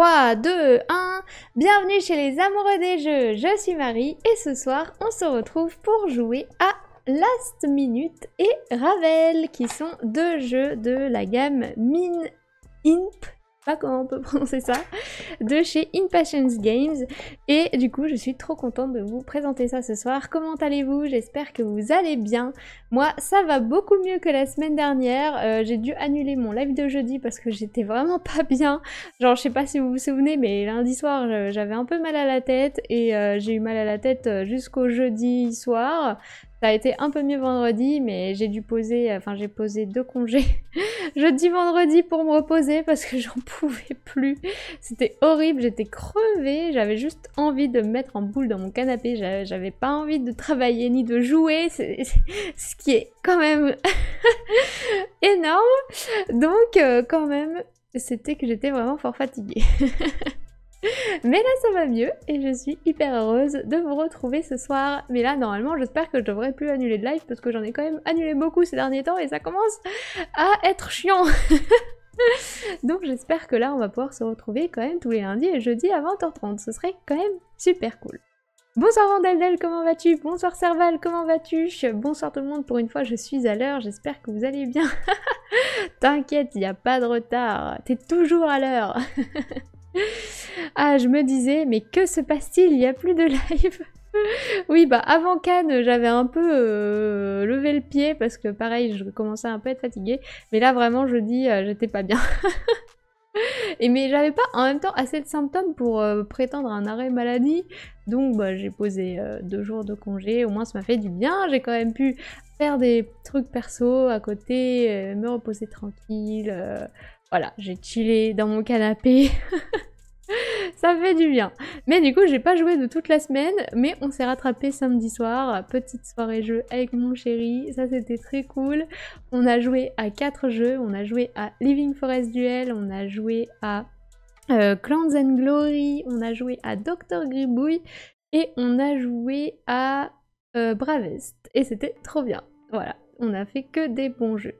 3, 2, 1, bienvenue chez les amoureux des jeux, je suis Marie et ce soir on se retrouve pour jouer à Last Minute et Ravel qui sont deux jeux de la gamme Min Imp, pas comment on peut prononcer ça, de chez Impatience Games et du coup je suis trop contente de vous présenter ça ce soir. Comment allez-vous? J'espère que vous allez bien. Moi ça va beaucoup mieux que la semaine dernière, j'ai dû annuler mon live de jeudi parce que j'étais vraiment pas bien. Genre je sais pas si vous vous souvenez mais lundi soir j'avais un peu mal à la tête et j'ai eu mal à la tête jusqu'au jeudi soir. Ça a été un peu mieux vendredi, mais j'ai dû poser, j'ai posé 2 congés jeudi, vendredi pour me reposer parce que j'en pouvais plus. C'était horrible, j'étais crevée, j'avais juste envie de me mettre en boule dans mon canapé, j'avais pas envie de travailler ni de jouer, ce qui est quand même énorme. Donc quand même, c'était que j'étais vraiment fort fatiguée. Mais là ça va mieux et je suis hyper heureuse de vous retrouver ce soir. Mais là normalement j'espère que je devrais plus annuler de live parce que j'en ai quand même annulé beaucoup ces derniers temps et ça commence à être chiant. Donc j'espère que là on va pouvoir se retrouver quand même tous les lundis et jeudis à 20h30. Ce serait quand même super cool. Bonsoir Vandeldel, comment vas-tu? Bonsoir Serval, comment vas-tu? Bonsoir tout le monde, pour une fois je suis à l'heure, j'espère que vous allez bien. T'inquiète, il n'y a pas de retard, t'es toujours à l'heure. Ah, je me disais, mais que se passe-t-il? Il n'y a plus de live. Oui, bah avant Cannes, j'avais un peu levé le pied parce que pareil, je commençais un peu à être fatiguée. Mais là, vraiment, je dis, j'étais pas bien. Mais j'avais pas en même temps assez de symptômes pour prétendre un arrêt maladie. Donc bah, j'ai posé 2 jours de congé, au moins ça m'a fait du bien. J'ai quand même pu faire des trucs perso à côté, me reposer tranquille. Voilà, j'ai chillé dans mon canapé. Ça fait du bien. Mais du coup, j'ai pas joué de toute la semaine, mais on s'est rattrapé samedi soir, petite soirée jeu avec mon chéri, ça c'était très cool. On a joué à 4 jeux, on a joué à Living Forest Duel, on a joué à Clans and Glory, on a joué à Dr Gribouille et on a joué à Bravest. Et c'était trop bien. Voilà, on a fait que des bons jeux.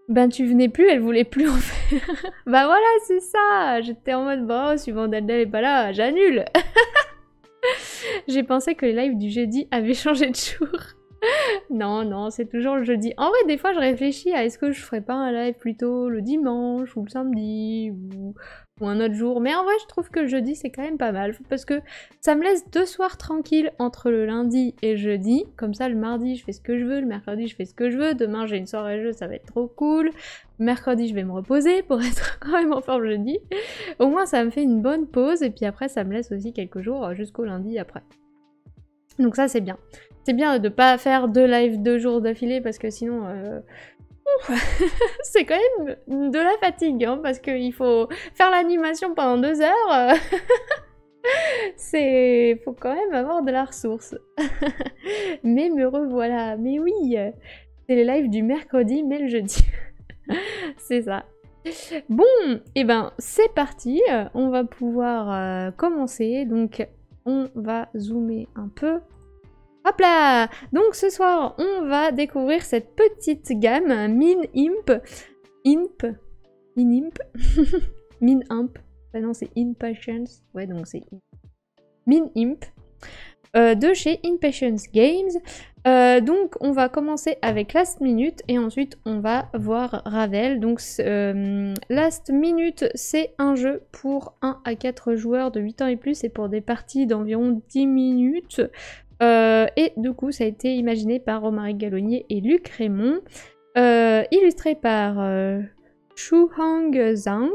Ben tu venais plus, elle voulait plus en faire. Bah voilà, c'est ça. J'étais en mode, bon, si Vandeldel est pas là, j'annule. J'ai pensé que les lives du jeudi avaient changé de jour. Non, non, c'est toujours le jeudi. En vrai, des fois, je réfléchis à est-ce que je ferais pas un live plutôt le dimanche ou le samedi ou un autre jour. Mais en vrai, je trouve que le jeudi, c'est quand même pas mal. Parce que ça me laisse 2 soirs tranquilles entre le lundi et le jeudi. Comme ça, le mardi, je fais ce que je veux. Le mercredi, je fais ce que je veux. Demain, j'ai une soirée jeu, ça va être trop cool. Mercredi, je vais me reposer pour être quand même en forme jeudi. Au moins, ça me fait une bonne pause. Et puis après, ça me laisse aussi quelques jours jusqu'au lundi après. Donc ça, c'est bien. C'est bien de pas faire 2 lives 2 jours d'affilée parce que sinon... c'est quand même de la fatigue, hein, parce qu'il faut faire l'animation pendant 2 heures. Faut quand même avoir de la ressource. Mais me revoilà. Mais oui, c'est les lives du mercredi, mais le jeudi. C'est ça. Bon, et ben c'est parti. On va pouvoir commencer. Donc on va zoomer un peu. Hop là! Donc ce soir, on va découvrir cette petite gamme Min Imp. Min Imp. Bah non, c'est Impatience. Ouais, donc c'est Min Imp. De chez Impatience Games. Donc on va commencer avec Last Minute et ensuite on va voir Ravel. Donc Last Minute, c'est un jeu pour 1 à 4 joueurs de 8 ans et plus et pour des parties d'environ 10 minutes. Et du coup, ça a été imaginé par Romaric Gallonnier et Luc Raymond, illustré par Shuhang Zhang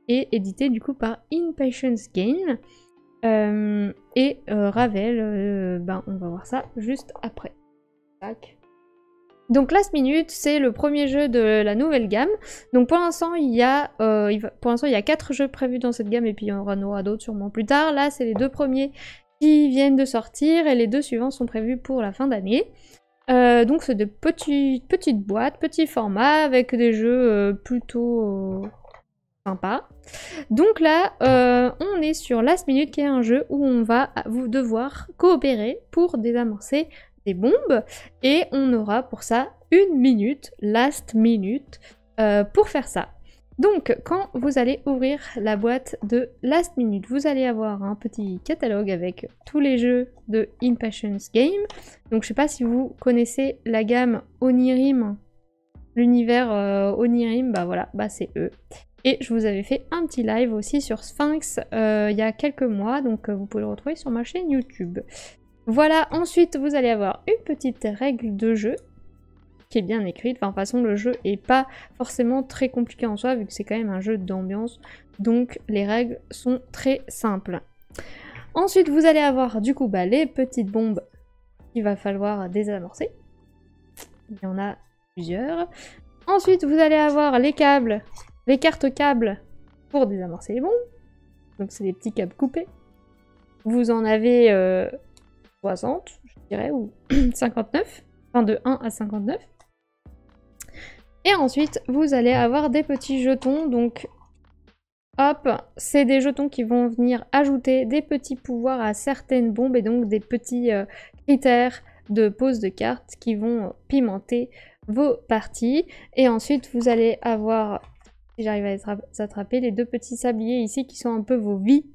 et édité du coup par Impatience Games. Et Ravel, on va voir ça juste après. Tac. Donc Last Minute, c'est le premier jeu de la nouvelle gamme. Donc pour l'instant, il y a 4 jeux prévus dans cette gamme et puis il y en aura d'autres sûrement plus tard. Là, c'est les 2 premiers qui viennent de sortir et les 2 suivants sont prévus pour la fin d'année. Donc c'est de petites boîtes, petits formats avec des jeux plutôt sympas. Donc là, on est sur Last Minute qui est un jeu où on va devoir coopérer pour désamorcer des bombes et on aura pour ça 1 minute, Last Minute, pour faire ça. Donc, quand vous allez ouvrir la boîte de Last Minute, vous allez avoir un petit catalogue avec tous les jeux de Impatience Game. Donc, je sais pas si vous connaissez la gamme Onirim, l'univers Onirim, bah voilà, bah c'est eux. Et je vous avais fait un petit live aussi sur Sphinx il y a quelques mois, donc vous pouvez le retrouver sur ma chaîne YouTube. Voilà, ensuite vous allez avoir une petite règle de jeu qui est bien écrite. Enfin, de toute façon, le jeu est pas forcément très compliqué en soi, vu que c'est quand même un jeu d'ambiance. Donc, les règles sont très simples. Ensuite, vous allez avoir du coup les petites bombes qu'il va falloir désamorcer. Il y en a plusieurs. Ensuite, vous allez avoir les câbles, les cartes câbles pour désamorcer les bombes. Donc, c'est des petits câbles coupés. Vous en avez 60, je dirais, ou 59. Enfin, de 1 à 59. Et ensuite, vous allez avoir des petits jetons, donc hop, c'est des jetons qui vont venir ajouter des petits pouvoirs à certaines bombes et donc des petits critères de pose de cartes qui vont pimenter vos parties. Et ensuite, vous allez avoir, si j'arrive à les attraper, les deux petits sabliers ici qui sont un peu vos vies.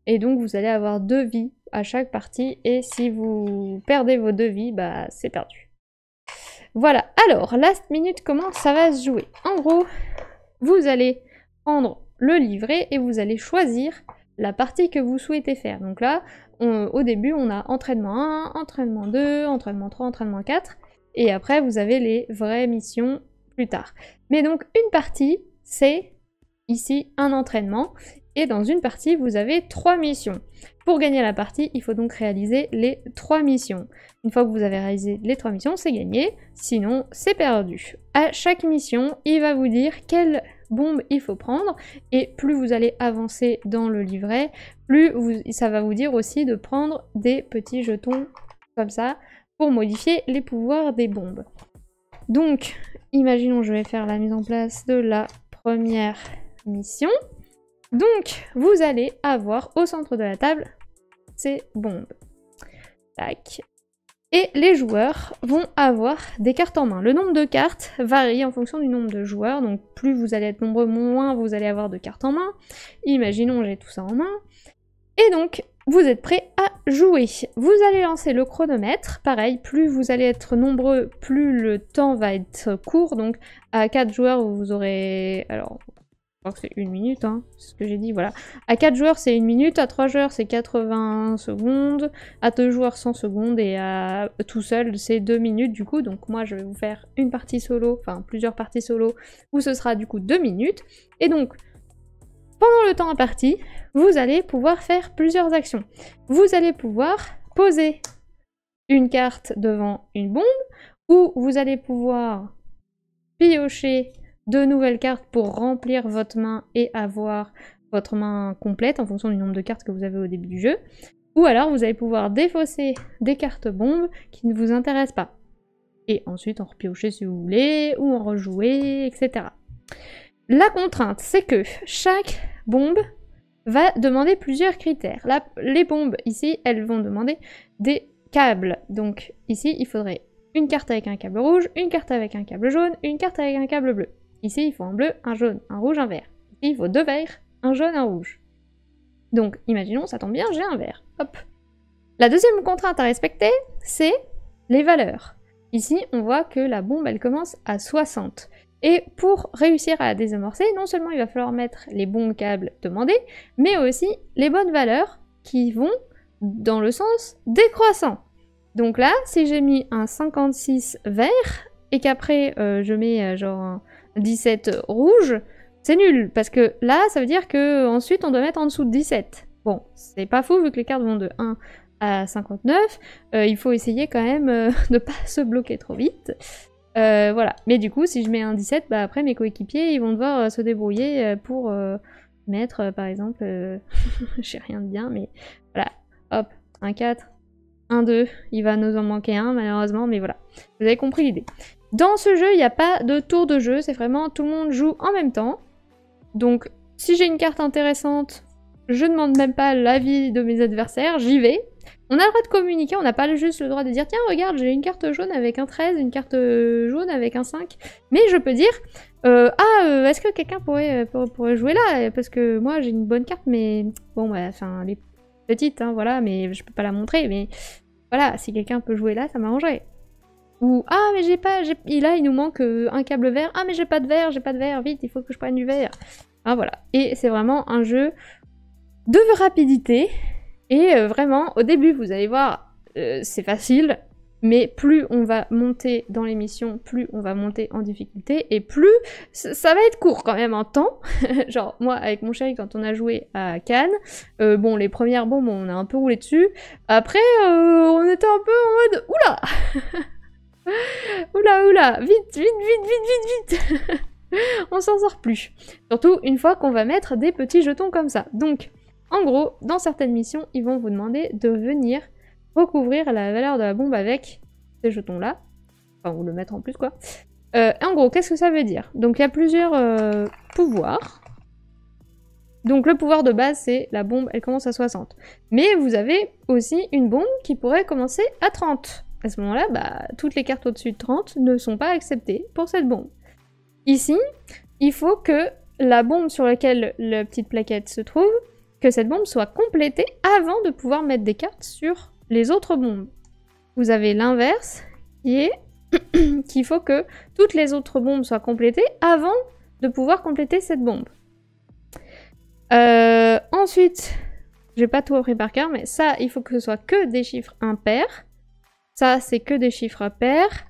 Et donc, vous allez avoir 2 vies à chaque partie et si vous perdez vos 2 vies, bah c'est perdu. Voilà, alors, Last Minute, comment ça va se jouer? En gros, vous allez prendre le livret et vous allez choisir la partie que vous souhaitez faire. Donc là, au début, on a entraînement 1, entraînement 2, entraînement 3, entraînement 4. Et après, vous avez les vraies missions plus tard. Mais donc, une partie, c'est ici un entraînement. Et dans une partie, vous avez 3 missions. Pour gagner la partie, il faut donc réaliser les 3 missions. Une fois que vous avez réalisé les 3 missions, c'est gagné. Sinon, c'est perdu. À chaque mission, il va vous dire quelle bombe il faut prendre. Et plus vous allez avancer dans le livret, plus ça va vous dire aussi de prendre des petits jetons comme ça pour modifier les pouvoirs des bombes. Donc, imaginons, je vais faire la mise en place de la première mission. Donc, vous allez avoir au centre de la table ces bombes. Tac. Et les joueurs vont avoir des cartes en main. Le nombre de cartes varie en fonction du nombre de joueurs. Donc, plus vous allez être nombreux, moins vous allez avoir de cartes en main. Imaginons, j'ai tout ça en main. Et donc, vous êtes prêts à jouer. Vous allez lancer le chronomètre. Pareil, plus vous allez être nombreux, plus le temps va être court. Donc, à 4 joueurs, vous aurez... Alors... Je crois que c'est 1 minute, hein, c'est ce que j'ai dit, voilà. À 4 joueurs, c'est 1 minute, à 3 joueurs, c'est 80 secondes, à 2 joueurs, 100 secondes, et à tout seul, c'est 2 minutes, du coup. Donc moi, je vais vous faire une partie solo, enfin plusieurs parties solo, où ce sera du coup 2 minutes. Et donc, pendant le temps imparti, vous allez pouvoir faire plusieurs actions. Vous allez pouvoir poser une carte devant une bombe, ou vous allez pouvoir piocher 2 nouvelles cartes pour remplir votre main et avoir votre main complète en fonction du nombre de cartes que vous avez au début du jeu. Ou alors vous allez pouvoir défausser des cartes bombes qui ne vous intéressent pas. Et ensuite en repiocher si vous voulez, ou en rejouer, etc. La contrainte, c'est que chaque bombe va demander plusieurs critères. Là, les bombes ici, elles vont demander des câbles. Donc ici, il faudrait une carte avec un câble rouge, une carte avec un câble jaune, une carte avec un câble bleu. Ici, il faut un bleu, un jaune, un rouge, un vert. Ici, il faut 2 verts, un jaune, un rouge. Donc, imaginons, ça tombe bien, j'ai un vert. Hop. La deuxième contrainte à respecter, c'est les valeurs. Ici, on voit que la bombe, elle commence à 60. Et pour réussir à la désamorcer, non seulement il va falloir mettre les bons câbles demandés, mais aussi les bonnes valeurs qui vont dans le sens décroissant. Donc là, si j'ai mis un 56 vert, et qu'après je mets genre un 17 rouge, c'est nul, parce que là, ça veut dire que ensuite on doit mettre en dessous de 17. Bon, c'est pas fou, vu que les cartes vont de 1 à 59, il faut essayer quand même de pas se bloquer trop vite. Voilà, mais du coup, si je mets un 17, bah après mes coéquipiers, ils vont devoir se débrouiller pour mettre, par exemple, je sais rien de bien, mais voilà, hop, un 4, un 2, il va nous en manquer un malheureusement, mais voilà, vous avez compris l'idée. Dans ce jeu, il n'y a pas de tour de jeu, c'est vraiment tout le monde joue en même temps. Donc, si j'ai une carte intéressante, je ne demande même pas l'avis de mes adversaires, j'y vais. On a le droit de communiquer, on n'a pas juste le droit de dire « Tiens, regarde, j'ai une carte jaune avec un 13, une carte jaune avec un 5. » Mais je peux dire est-ce que quelqu'un pourrait jouer là? Parce que moi, j'ai une bonne carte, mais bon, bah, enfin, elle est petite, hein, voilà, mais je peux pas la montrer. Mais voilà, si quelqu'un peut jouer là, ça m'arrangerait. Ou « Ah, mais j'ai pas... Là, il nous manque un câble vert. Ah, mais j'ai pas de verre, vite, il faut que je prenne du verre. » Ah, voilà. Et c'est vraiment un jeu de rapidité. Et vraiment, au début, vous allez voir, c'est facile, mais plus on va monter dans l'émission, plus on va monter en difficulté, et plus ça va être court quand même en temps. Genre, moi, avec mon chéri, quand on a joué à Cannes, bon, les premières bombes, on a un peu roulé dessus. Après, on était un peu en mode « Oula !» Oula, oula, vite. On s'en sort plus. Surtout une fois qu'on va mettre des petits jetons comme ça. Donc, en gros, dans certaines missions, ils vont vous demander de venir recouvrir la valeur de la bombe avec ces jetons-là. Enfin, ou le mettre en plus, quoi. En gros, qu'est-ce que ça veut dire? Donc, il y a plusieurs pouvoirs. Donc, le pouvoir de base, c'est la bombe, elle commence à 60. Mais vous avez aussi une bombe qui pourrait commencer à 30. À ce moment-là, bah, toutes les cartes au-dessus de 30 ne sont pas acceptées pour cette bombe. Ici, il faut que la bombe sur laquelle la petite plaquette se trouve, que cette bombe soit complétée avant de pouvoir mettre des cartes sur les autres bombes. Vous avez l'inverse, qui est qu'il faut que toutes les autres bombes soient complétées avant de pouvoir compléter cette bombe. Ensuite, j'ai pas tout appris par cœur, mais ça, il faut que ce soit que des chiffres impairs. Ça, c'est que des chiffres pairs.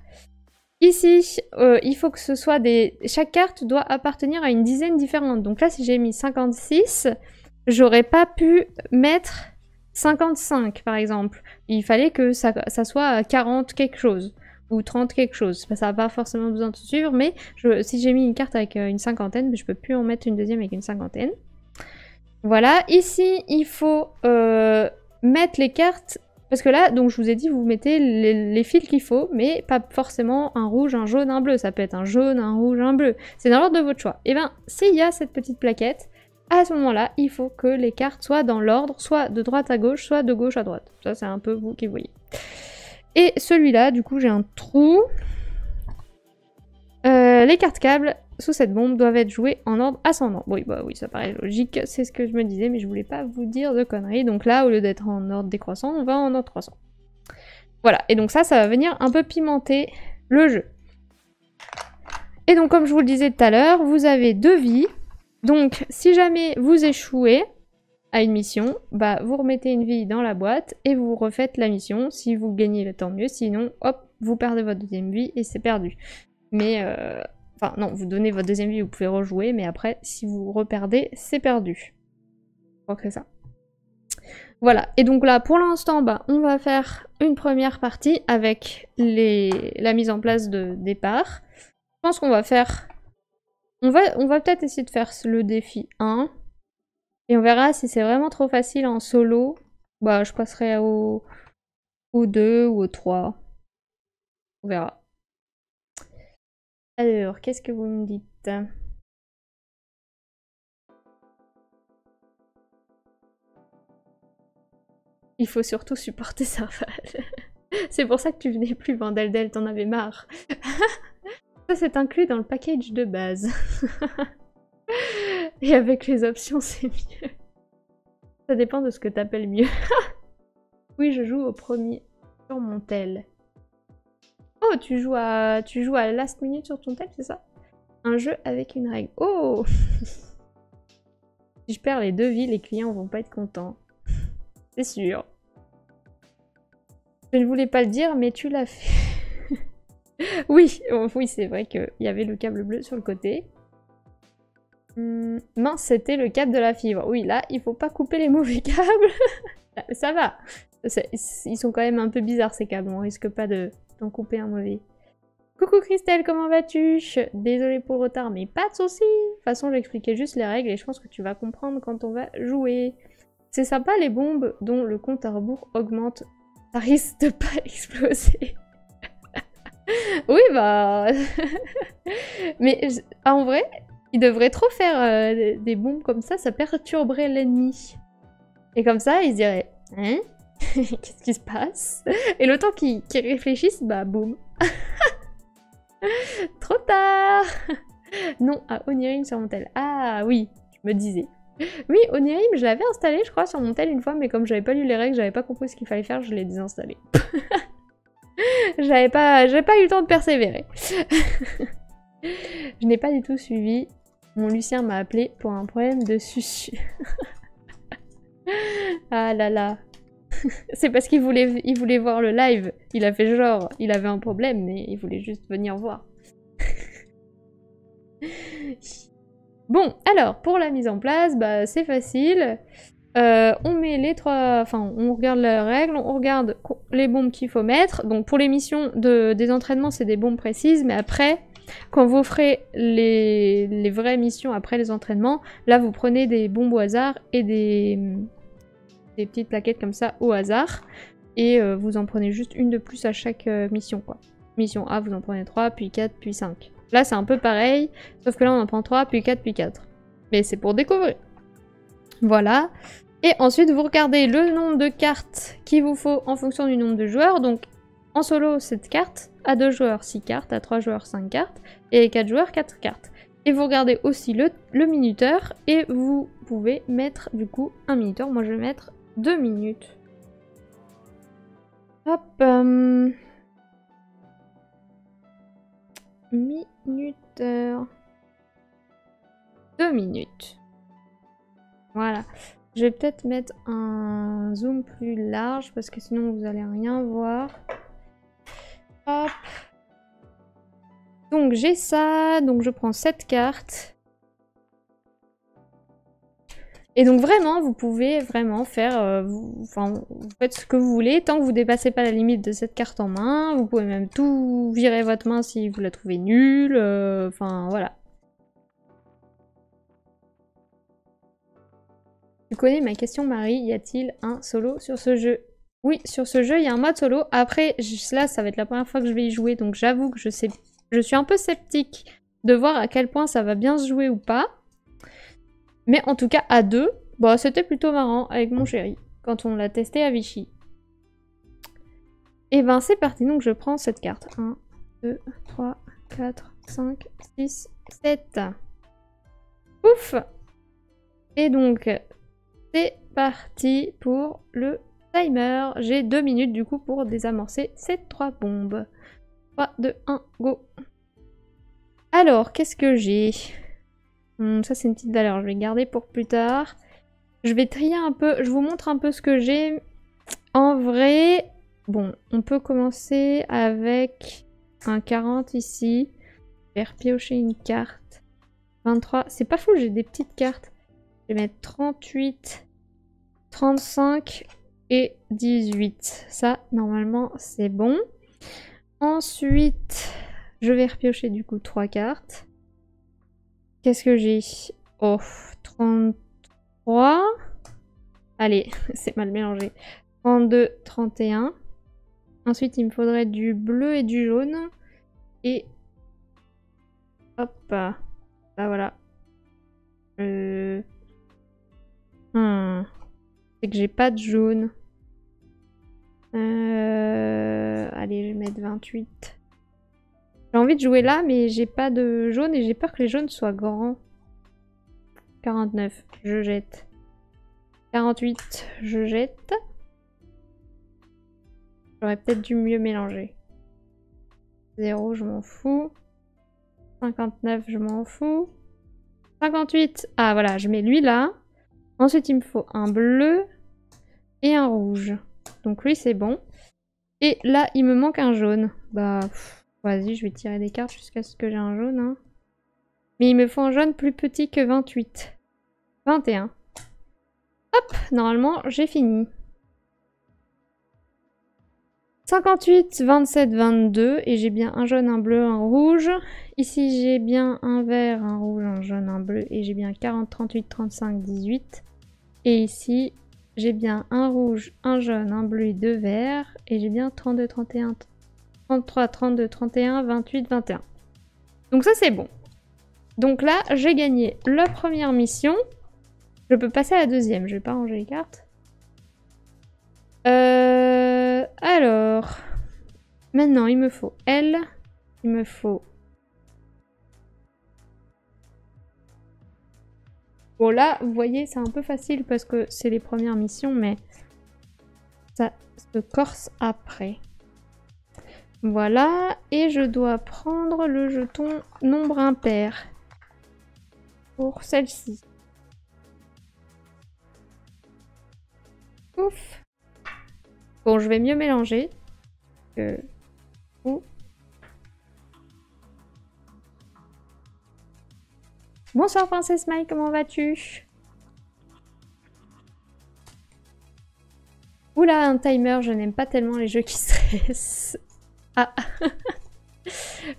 Ici, il faut que ce soit des... Chaque carte doit appartenir à une dizaine différente. Donc là, si j'ai mis 56, j'aurais pas pu mettre 55, par exemple. Il fallait que ça soit 40 quelque chose, ou 30 quelque chose. Ça n'a pas forcément besoin de suivre, mais si j'ai mis une carte avec une cinquantaine, je peux plus en mettre une deuxième avec une cinquantaine. Voilà, ici, il faut mettre les cartes... Parce que là, donc je vous ai dit, vous mettez les fils qu'il faut, mais pas forcément un rouge, un jaune, un bleu. Ça peut être un jaune, un rouge, un bleu. C'est dans l'ordre de votre choix. Et bien, s'il y a cette petite plaquette, à ce moment-là, il faut que les cartes soient dans l'ordre, soit de droite à gauche, soit de gauche à droite. Ça, c'est un peu vous qui voyez. Et celui-là, du coup, j'ai un trou. Les cartes câbles sous cette bombe doivent être jouées en ordre ascendant. Oui, bah oui, ça paraît logique, c'est ce que je me disais, mais je voulais pas vous dire de conneries. Donc là, au lieu d'être en ordre décroissant, on va en ordre croissant. Voilà, et donc ça va venir un peu pimenter le jeu. Et donc, comme je vous le disais tout à l'heure, vous avez 2 vies. Donc, si jamais vous échouez à une mission, bah vous remettez une vie dans la boîte et vous refaites la mission. Si vous gagnez, tant mieux, sinon, hop, vous perdez votre deuxième vie et c'est perdu. Mais... Enfin, non, vous donnez votre deuxième vie, vous pouvez rejouer, mais après, si vous reperdez, c'est perdu. Je crois que c'est ça. Voilà, et donc là, pour l'instant, bah, on va faire une première partie avec la mise en place de départ. Je pense qu'on va faire... On va peut-être essayer de faire le défi 1. Et on verra si c'est vraiment trop facile en solo. Bah, je passerai au 2 ou au 3. On verra. Alors, qu'est-ce que vous me dites? Il faut surtout supporter ça. C'est pour ça que tu venais plus, Vandeldel, t'en avais marre. Ça, c'est inclus dans le package de base. Et avec les options, c'est mieux. Ça dépend de ce que t'appelles mieux. Oui, je joue au premier sur mon tel. Oh, tu joues à last minute sur ton tel, c'est ça? Un jeu avec une règle. Oh. Si je perds les 2 vies, les clients vont pas être contents. C'est sûr. Je ne voulais pas le dire, mais tu l'as fait. Oui, oui, c'est vrai qu'il y avait le câble bleu sur le côté. Mince, c'était le câble de la fibre. Oui, là, il faut pas couper les mauvais câbles. Ça va. Ils sont quand même un peu bizarres, ces câbles. On risque pas d'en couper un mauvais. Coucou Christelle, comment vas-tu? Désolée pour le retard, mais pas de soucis. De toute façon, j'expliquais juste les règles et je pense que tu vas comprendre quand on va jouer. C'est sympa les bombes dont le compte à rebours augmente. Ça risque de pas exploser. Oui, bah... Mais en vrai, ils devraient trop faire des bombes comme ça perturberait l'ennemi. Et comme ça, ils se diraient, hein? Qu'est-ce qui se passe? Et le temps qu'ils réfléchissent, bah boum. Trop tard. Non, à Onirim sur mon tel. Ah oui, je me disais. Oui, Onirim, je l'avais installé, je crois, sur mon tel une fois, mais comme j'avais pas lu les règles, j'avais pas compris ce qu'il fallait faire, je l'ai désinstallé. J'avais pas eu le temps de persévérer. Je n'ai pas du tout suivi. Mon Lucien m'a appelé pour un problème de susu. Ah là là. C'est parce qu'il voulait voir le live. Il a fait genre, il avait un problème, mais il voulait juste venir voir. Bon, alors, pour la mise en place, bah, c'est facile. On met les trois... Enfin, on regarde les règles, on regarde les bombes qu'il faut mettre. Donc, pour les missions des entraînements, c'est des bombes précises, mais après... Quand vous ferez les vraies missions après les entraînements, là vous prenez des bombes au hasard et des petites plaquettes comme ça au hasard. Et vous en prenez juste une de plus à chaque mission quoi. Mission A, vous en prenez 3, puis 4, puis 5. Là c'est un peu pareil, sauf que là on en prend 3, puis 4, puis 4. Mais c'est pour découvrir. Voilà. Et ensuite vous regardez le nombre de cartes qu'il vous faut en fonction du nombre de joueurs. Donc en solo, 7 cartes, à 2 joueurs, 6 cartes, à 3 joueurs, 5 cartes, et à 4 joueurs, 4 cartes. Et vous regardez aussi le minuteur, et vous pouvez mettre du coup un minuteur. Moi je vais mettre 2 minutes. Hop. Minuteur. 2 minutes. Voilà. Je vais peut-être mettre un zoom plus large, parce que sinon vous allez rien voir. Hop. Donc j'ai ça, donc je prends 7 cartes. Et donc vraiment, vous pouvez vraiment faire, vous faites ce que vous voulez, tant que vous dépassez pas la limite de cette carte en main. Vous pouvez même tout virer votre main si vous la trouvez nulle, enfin voilà. Tu connais ma question Marie, y a-t-il un solo sur ce jeu? Oui, sur ce jeu, il y a un mode solo. Après, là, ça va être la première fois que je vais y jouer, donc j'avoue que je suis un peu sceptique de voir à quel point ça va bien se jouer ou pas. Mais en tout cas, à 2, bah, c'était plutôt marrant avec mon chéri, quand on l'a testé à Vichy. Et ben, c'est parti, donc je prends cette carte. 1, 2, 3, 4, 5, 6, 7. Ouf! Et donc, c'est parti pour le timer. J'ai 2 minutes du coup pour désamorcer ces 3 bombes. 3, 2, 1, go. Alors, qu'est-ce que j'ai? Ça c'est une petite valeur, je vais garder pour plus tard. Je vais trier un peu, je vous montre un peu ce que j'ai. En vrai, bon, on peut commencer avec un 40 ici. Je vais repiocher une carte. 23, c'est pas fou, j'ai des petites cartes. Je vais mettre 38, 35 et 18. Ça, normalement, c'est bon. Ensuite, je vais repiocher du coup 3 cartes. Qu'est-ce que j'ai? Oh, 33. Allez, c'est mal mélangé. 32, 31. Ensuite, il me faudrait du bleu et du jaune. Et... hop. Bah voilà. C'est que j'ai pas de jaune. Allez, je vais mettre 28. J'ai envie de jouer là, mais j'ai pas de jaune et j'ai peur que les jaunes soient grands. 49, je jette. 48, je jette. J'aurais peut-être dû mieux mélanger. 0, je m'en fous. 59, je m'en fous. 58, ah voilà, je mets lui là. Ensuite, il me faut un bleu et un rouge. Donc lui, c'est bon. Et là, il me manque un jaune. Bah, vas-y, je vais tirer des cartes jusqu'à ce que j'ai un jaune. Hein. Mais il me faut un jaune plus petit que 28. 21. Hop, normalement, j'ai fini. 58, 27, 22. Et j'ai bien un jaune, un bleu, un rouge. Ici, j'ai bien un vert, un rouge, un jaune, un bleu. Et j'ai bien 40, 38, 35, 18. Et ici, j'ai bien un rouge, un jaune, un bleu et 2 verts. Et j'ai bien 32, 31, 33, 32, 31, 28, 21. Donc ça, c'est bon. Donc là, j'ai gagné la première mission. Je peux passer à la deuxième. Je vais pas ranger les cartes. Alors, maintenant il me faut elle, il me faut... Bon là, vous voyez, c'est un peu facile parce que c'est les premières missions, mais ça se corse après. Voilà, et je dois prendre le jeton nombre impair pour celle-ci. Ouf. Bon, je vais mieux mélanger. Bonsoir Princesse Maï, comment vas-tu? Oula, un timer, je n'aime pas tellement les jeux qui stressent. Ah.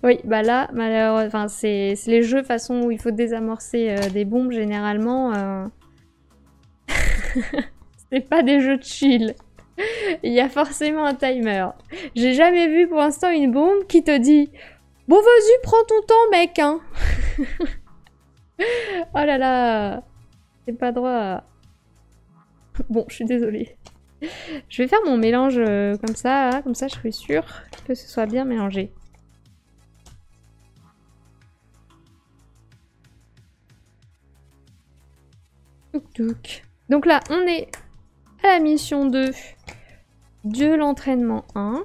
Oui, bah là, malheureusement, enfin, c'est les jeux façon où il faut désamorcer des bombes généralement. C'est pas des jeux de chill. Il y a forcément un timer. J'ai jamais vu pour l'instant une bombe qui te dit « Bon, vas-y, prends ton temps, mec, hein !» Oh là là, c'est pas droit. Bon, je suis désolée. Je vais faire mon mélange comme ça je suis sûre que ce soit bien mélangé. Touk touk. Donc là, on est à la mission 2 de l'entraînement 1.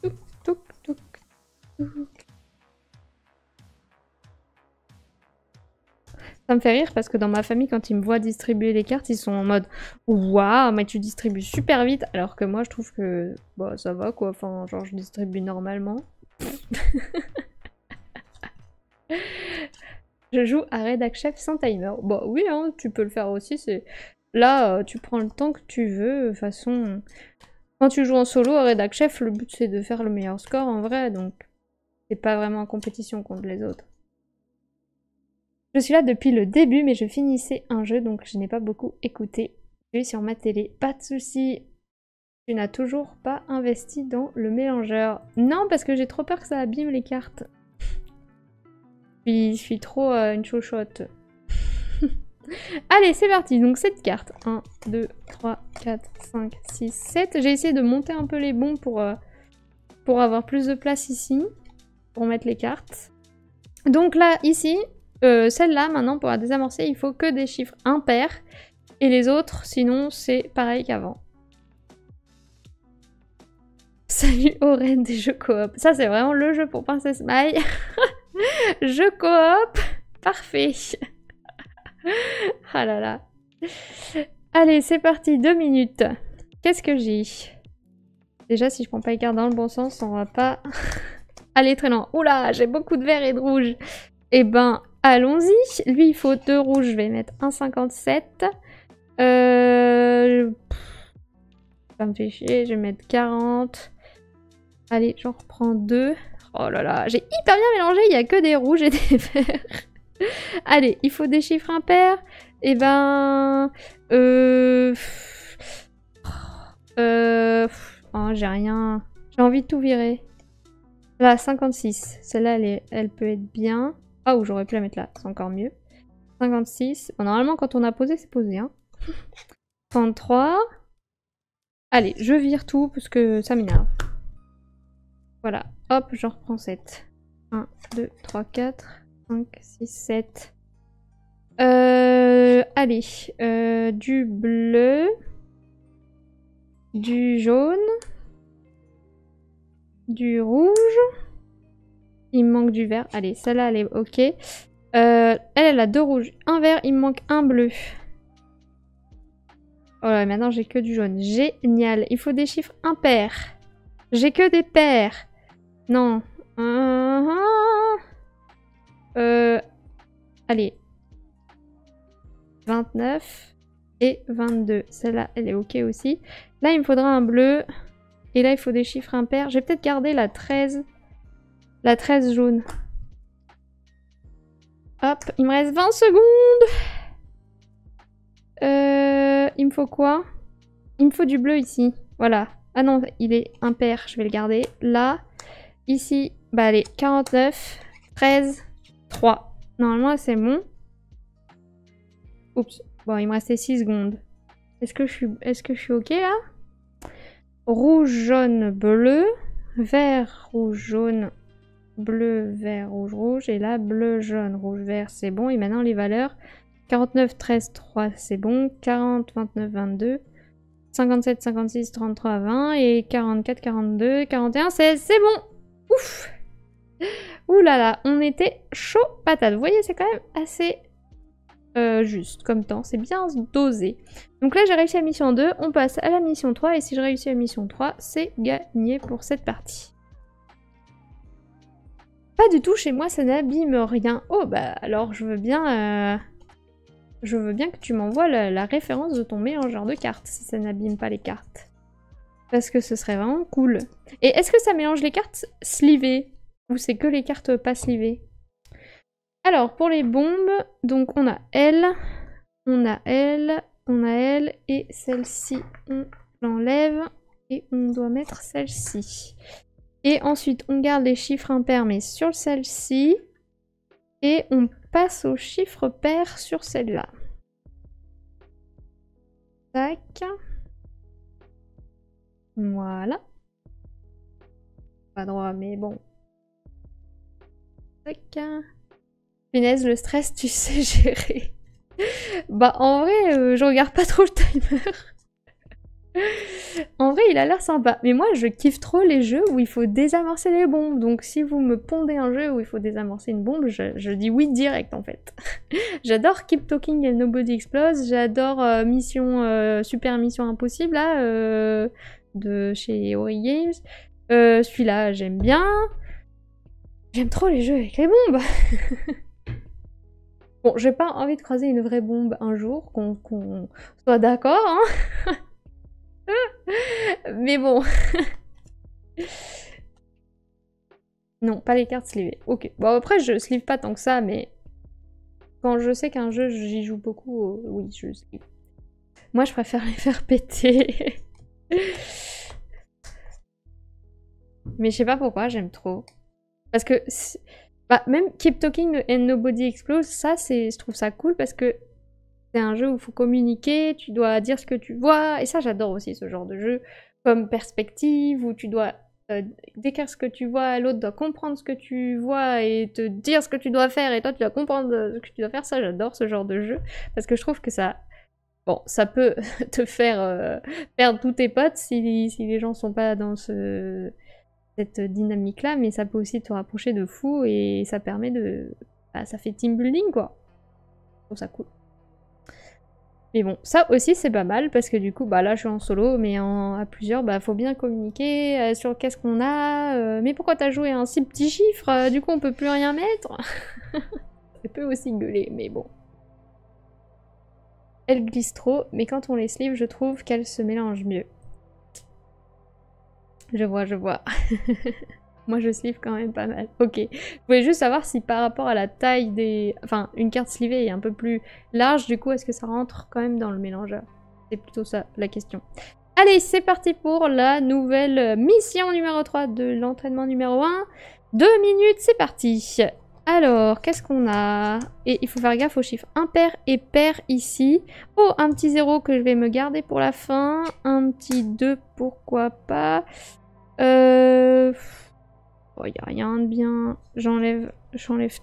Touk touk touk touk. Ça me fait rire parce que dans ma famille, quand ils me voient distribuer les cartes, ils sont en mode « Waouh, mais tu distribues super vite !» Alors que moi, je trouve que bah, ça va quoi, enfin, genre je distribue normalement. Je joue à Redac Chef sans timer. Bah oui, hein, tu peux le faire aussi. Là, tu prends le temps que tu veux. De toute façon, quand tu joues en solo à Redac Chef, le but c'est de faire le meilleur score en vrai, donc c'est pas vraiment en compétition contre les autres. Je suis là depuis le début, mais je finissais un jeu, donc je n'ai pas beaucoup écouté. Je suis sur ma télé. Pas de soucis. Tu n'as toujours pas investi dans le mélangeur. Non, parce que j'ai trop peur que ça abîme les cartes. Je suis trop une chochotte. Allez, c'est parti. Donc, cette carte. 1, 2, 3, 4, 5, 6, 7. J'ai essayé de monter un peu les bons pour avoir plus de place ici. Pour mettre les cartes. Donc là, ici... celle-là, maintenant, pour la désamorcer, il faut que des chiffres impairs. Et les autres, sinon, c'est pareil qu'avant. Salut Oren des jeux coop. Ça, c'est vraiment le jeu pour Princesse Maï. Jeu coop. Parfait. Ah là là. Allez, c'est parti. 2 minutes. Qu'est-ce que j'ai? Déjà, si je prends pas les cartes dans le bon sens, on va pas aller très loin. Oula, j'ai beaucoup de vert et de rouge. Eh ben... allons-y. Lui, il faut 2 rouges. Je vais mettre 1,57. Ça me fait chier. Je vais mettre 40. Allez, j'en reprends 2. Oh là là, j'ai hyper bien mélangé. Il n'y a que des rouges et des verts. Allez, il faut des chiffres impairs. Et ben... Oh, j'ai rien. J'ai envie de tout virer. Là, 56. Celle-là, elle peut être bien. Ah, ou j'aurais pu la mettre là, c'est encore mieux. 56. Bon, normalement, quand on a posé, c'est posé. Hein. 33. Allez, je vire tout parce que ça m'énerve. Voilà. Hop, j'en reprends 7. 1, 2, 3, 4, 5, 6, 7. Allez. Du bleu. Du jaune. Du rouge. Il me manque du vert. Allez, celle-là, elle est ok. Elle a 2 rouges, 1 vert, il me manque 1 bleu. Oh là, maintenant j'ai que du jaune. Génial. Il faut des chiffres impairs. J'ai que des pairs. Non. Allez. 29 et 22. Celle-là, elle est ok aussi. Là, il me faudra un bleu. Et là, il faut des chiffres impairs. Je vais peut-être garder la 13. La 13 jaune. Hop, il me reste 20 secondes. Il me faut quoi? Il me faut du bleu ici. Voilà. Ah non, il est impair. Je vais le garder. Là, ici, bah allez, 49, 13, 3. Normalement, c'est bon. Oups. Bon, il me restait 6 secondes. Est-ce que je suis ok là? Rouge, jaune, bleu. Vert, rouge, jaune, bleu, vert, rouge, rouge. Et là, bleu, jaune, rouge, vert, c'est bon. Et maintenant, les valeurs. 49, 13, 3, c'est bon. 40, 29, 22. 57, 56, 33, 20. Et 44, 42, 41, 16. C'est bon! Ouf! Ouh là là, on était chaud patate. Vous voyez, c'est quand même assez juste comme temps. C'est bien dosé. Donc là, j'ai réussi la mission 2. On passe à la mission 3. Et si je réussis la mission 3, c'est gagné pour cette partie. Pas du tout, chez moi, ça n'abîme rien. Oh, bah alors je veux bien que tu m'envoies la référence de ton mélangeur de cartes, si ça n'abîme pas les cartes. Parce que ce serait vraiment cool. Et est-ce que ça mélange les cartes slivées? Ou c'est que les cartes pas slivées? Alors, pour les bombes, donc on a elle, on a elle, on a elle, et celle-ci, on l'enlève, et on doit mettre celle-ci. Et ensuite, on garde les chiffres impairs, mais sur celle-ci, et on passe aux chiffres pairs sur celle-là. Tac. Voilà. Pas droit, mais bon. Tac. Punaise, le stress, tu sais gérer. Bah, en vrai, je regarde pas trop le timer. En vrai, il a l'air sympa. Mais moi, je kiffe trop les jeux où il faut désamorcer les bombes. Donc, si vous me pondez un jeu où il faut désamorcer une bombe, je dis oui direct, en fait. J'adore Keep Talking and Nobody Explodes. J'adore Super Mission Impossible, là, de chez Ori Games. Celui-là, j'aime bien. J'aime trop les jeux avec les bombes. Bon, j'ai pas envie de croiser une vraie bombe un jour, qu'on soit d'accord, hein. Mais bon. Non, pas les cartes slivées. Ok. Bon, après, je slive pas tant que ça, mais quand je sais qu'un jeu, j'y joue beaucoup, oui, je slive. Moi, je préfère les faire péter. Mais je sais pas pourquoi, j'aime trop. Parce que... Bah, même Keep Talking and Nobody Explodes, ça, je trouve ça cool parce que c'est un jeu où il faut communiquer, tu dois dire ce que tu vois, et ça j'adore aussi ce genre de jeu, comme Perspective, où tu dois décrire ce que tu vois, l'autre doit comprendre ce que tu vois et te dire ce que tu dois faire, et toi tu dois comprendre ce que tu dois faire. Ça j'adore ce genre de jeu, parce que je trouve que ça... Bon, ça peut te faire perdre tous tes potes si les gens sont pas dans cette dynamique-là, mais ça peut aussi te rapprocher de fou, et ça permet de... Bah, ça fait team building, quoi. Je trouve ça cool. Mais bon, ça aussi c'est pas mal, parce que du coup, bah là je suis en solo, mais à plusieurs, bah faut bien communiquer sur qu'est-ce qu'on a. Mais pourquoi t'as joué un si petit chiffre? Du coup on peut plus rien mettre. Ça peut aussi gueuler, mais bon. Elle glisse trop, mais quand on les sleeve, je trouve qu'elle se mélange mieux. Je vois, je vois. Moi je sleeve quand même pas mal. Ok. Je voulais juste savoir si par rapport à la taille des... Enfin, une carte slivée est un peu plus large, du coup est-ce que ça rentre quand même dans le mélangeur? C'est plutôt ça la question. Allez, c'est parti pour la nouvelle mission numéro 3 de l'entraînement numéro 1. 2 minutes, c'est parti. Alors, qu'est-ce qu'on a? Et il faut faire gaffe aux chiffres impair et pair ici. Oh, un petit 0 que je vais me garder pour la fin. Un petit 2, pourquoi pas. Oh, y a rien de bien. J'enlève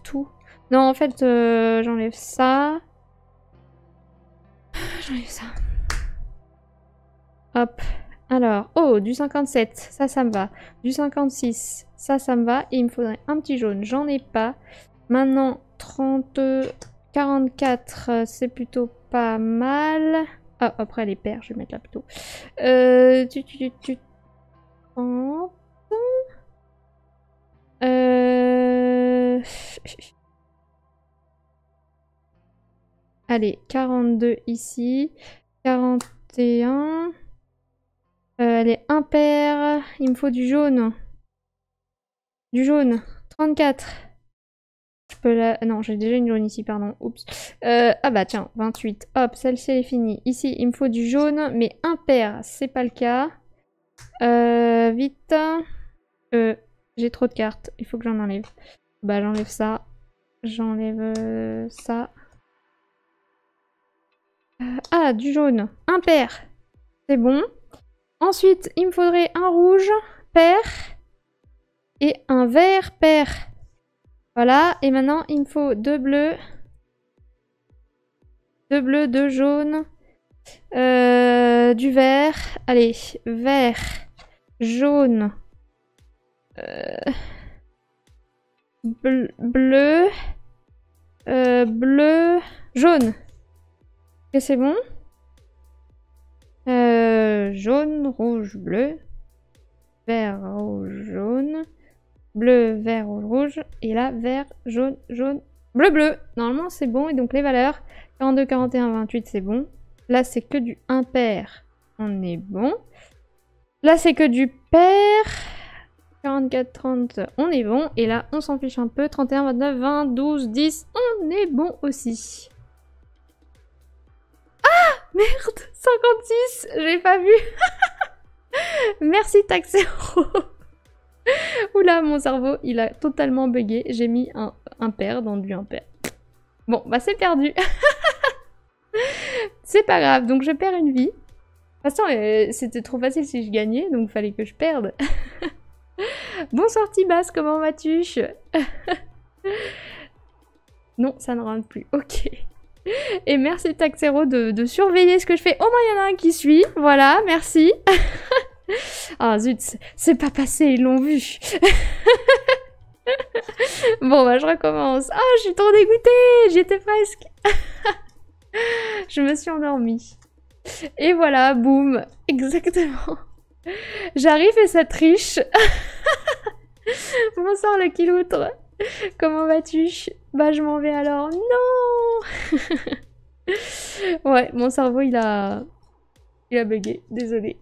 tout. Non, en fait, j'enlève ça. J'enlève ça. Hop. Alors, oh, du 57, ça me va. Du 56, ça me va. Et il me faudrait un petit jaune, j'en ai pas. Maintenant, 30, 44, c'est plutôt pas mal. Ah, après les paires, je vais mettre là plutôt. 30. Allez, 42 ici. 41. Elle est impaire. Il me faut du jaune. Du jaune. 34. Je peux la... Non, j'ai déjà une jaune ici, pardon. Oups. Ah bah tiens, 28. Hop, celle-ci elle est finie. Ici, il me faut du jaune, mais impair, c'est pas le cas. Vite. J'ai trop de cartes. Il faut que j'en enlève. Bah j'enlève ça. J'enlève ça. Ah, du jaune. Impair. C'est bon. Ensuite, il me faudrait un rouge pair et un vert pair. Voilà. Et maintenant, il me faut 2 bleus. 2 bleus, 2 jaunes. Du vert. Allez, vert, jaune, bleu, bleu, jaune. Et c'est bon? Jaune, rouge, bleu, vert, rouge, jaune, bleu, vert, rouge, rouge, et là, vert, jaune, jaune, bleu, bleu. Normalement, c'est bon, et donc les valeurs, 42, 41, 28, c'est bon. Là, c'est que du impair, on est bon. Là, c'est que du pair, 44, 30, on est bon. Et là, on s'en fiche un peu, 31, 29, 20, 12, 10, on est bon aussi. Merde, 56, j'ai pas vu. Merci Taxero. Oula, mon cerveau, il a totalement bugué. J'ai mis un impair dans du impair. Bon, bah c'est perdu. C'est pas grave, donc je perds une vie. De toute façon, c'était trop facile si je gagnais, donc fallait que je perde. Bonsoir Tibas, comment vas-tu? Non, ça ne rentre plus, ok. Et merci Taxero de surveiller ce que je fais. Au moins, il y en a un qui suit. Voilà, merci. Ah zut, c'est pas passé, ils l'ont vu. Bon, bah je recommence. Ah, je suis trop dégoûtée, j'y étais presque. Je me suis endormie. Et voilà, boum, exactement. J'arrive et ça triche. Bonsoir le kiloutre. Comment vas-tu? Bah je m'en vais alors. Non. Ouais, mon cerveau il a bugué, désolé.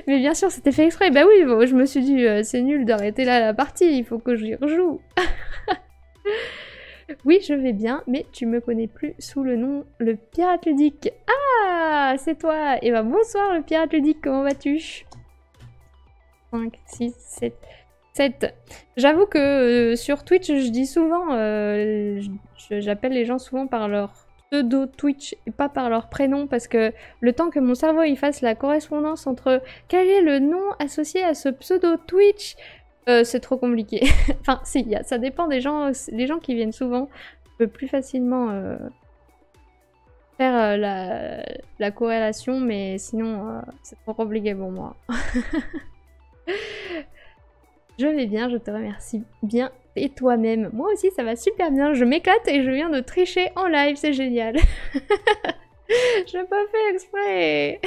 Mais bien sûr c'était fait exprès. Bah oui, bon, je me suis dit c'est nul d'arrêter là la partie, il faut que j'y rejoue. Oui, je vais bien, mais tu me connais plus sous le nom le pirate ludique. Ah, c'est toi. Et bah bonsoir le pirate ludique, comment vas-tu? 5, 6, 7... 7. J'avoue que sur Twitch, je dis souvent, j'appelle les gens souvent par leur pseudo Twitch et pas par leur prénom parce que le temps que mon cerveau il fasse la correspondance entre quel est le nom associé à ce pseudo Twitch, c'est trop compliqué. Enfin, si, ça dépend des gens, les gens qui viennent souvent, je peux plus facilement faire la corrélation, mais sinon, c'est trop compliqué pour moi. Je vais bien, je te remercie bien. Et toi-même? Moi aussi, ça va super bien. Je m'éclate et je viens de tricher en live. C'est génial. Je n'ai pas fait exprès.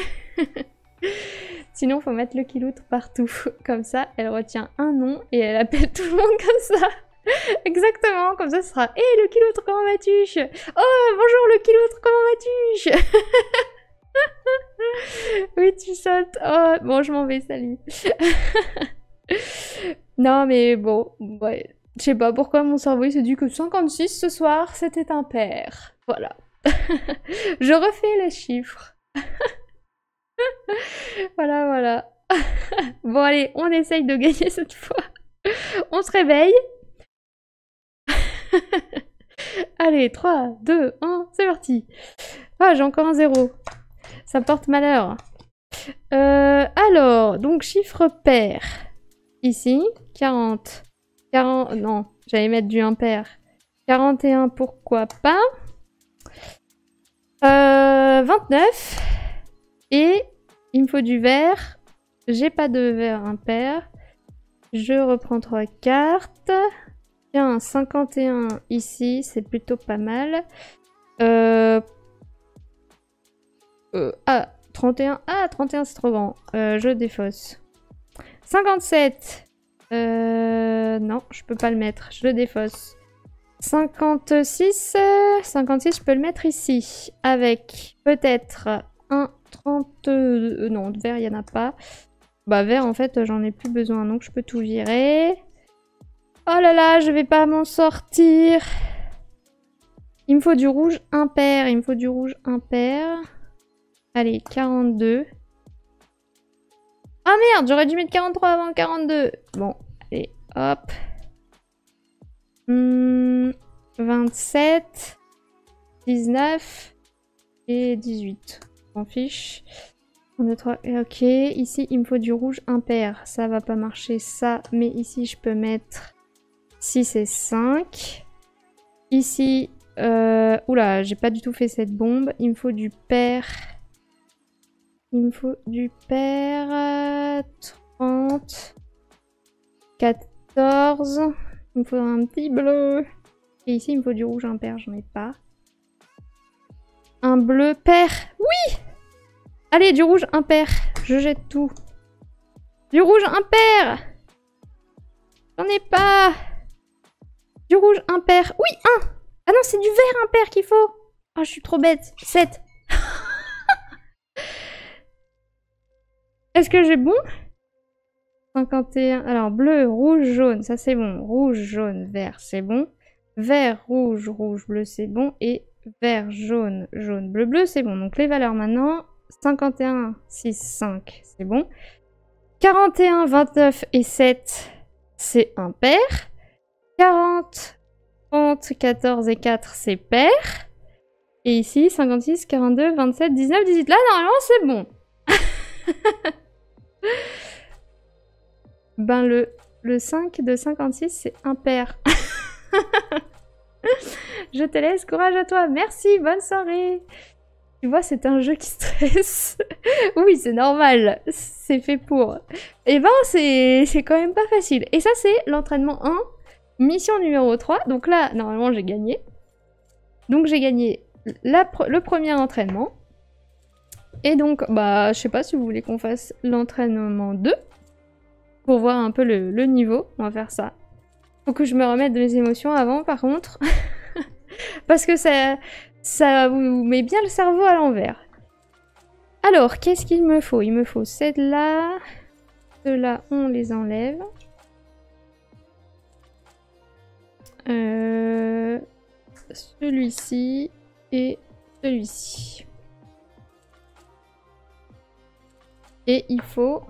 Sinon, faut mettre le kiloutre partout. Comme ça, elle retient un nom et elle appelle tout le monde comme ça. Exactement, comme ça, ce sera « Hé, le kiloutre, comment vas-tu » ? « Oh, bonjour le kiloutre, comment vas-tu » Oui, tu sautes. Oh, bon, je m'en vais, salut. Non mais bon, ouais. Je sais pas pourquoi mon cerveau il s'est dit que 56 ce soir c'était impair. Voilà. Je refais les chiffres. Voilà, voilà. Bon allez, on essaye de gagner cette fois. On se réveille. Allez, 3, 2, 1, c'est parti. Ah, j'ai encore un 0. Ça porte malheur. Alors, donc chiffre pair. Ici, 40. 40, non, j'allais mettre du impair. 41, pourquoi pas. 29. Et il me faut du vert. J'ai pas de vert impair. Je reprends 3 cartes. Tiens, 51 ici, c'est plutôt pas mal. Ah, 31. Ah, 31, c'est trop grand. Je défausse. 57. Non, je peux pas le mettre. Je le défausse. 56. 56, je peux le mettre ici. Avec peut-être un 30... non, vert, il n'y en a pas. Bah, vert, en fait, j'en ai plus besoin. Donc, je peux tout virer. Oh là là, je vais pas m'en sortir. Il me faut du rouge impair. Il me faut du rouge impair. Allez, 42. Ah merde, j'aurais dû mettre 43 avant 42. Bon, allez, hop. 27. 19 et 18. On s'en fiche. 1, 2, 3, ok. Ici, il me faut du rouge impair. Ça va pas marcher, ça. Mais ici, je peux mettre 6 et 5. Ici, oula, j'ai pas du tout fait cette bombe. Il me faut du pair. Il me faut du pair. 30. 14. Il me faut un petit bleu. Et ici, il me faut du rouge impair. J'en ai pas. Un bleu pair. Oui! Allez, du rouge impair. Je jette tout. Du rouge impair. J'en ai pas. Du rouge impair. Oui, 1. Ah non, c'est du vert impair qu'il faut. Oh, je suis trop bête. 7. Est-ce que j'ai bon? 51. Alors, bleu, rouge, jaune. Ça, c'est bon. Rouge, jaune, vert, c'est bon. Vert, rouge, rouge, bleu, c'est bon. Et vert, jaune, jaune, bleu, bleu, c'est bon. Donc, les valeurs maintenant. 51, 6, 5, c'est bon. 41, 29 et 7, c'est impair. 40, 30, 14 et 4, c'est pair. Et ici, 56, 42, 27, 19, 18. Là, normalement, c'est bon. Ben, le 5 de 56, c'est impair. Je te laisse, courage à toi. Merci, bonne soirée. Tu vois, c'est un jeu qui stresse. Oui, c'est normal. C'est fait pour. Et ben, c'est quand même pas facile. Et ça, c'est l'entraînement 1, mission numéro 3. Donc là, normalement, j'ai gagné. Donc, j'ai gagné le premier entraînement. Et donc, bah, je sais pas si vous voulez qu'on fasse l'entraînement 2. Pour voir un peu le niveau. On va faire ça. Faut que je me remette de mes émotions avant, par contre. Parce que ça vous met bien le cerveau à l'envers. Alors, qu'est-ce qu'il me faut? Il me faut celle-là. Ceux-là, on les enlève. Celui-ci et celui-ci. Et il faut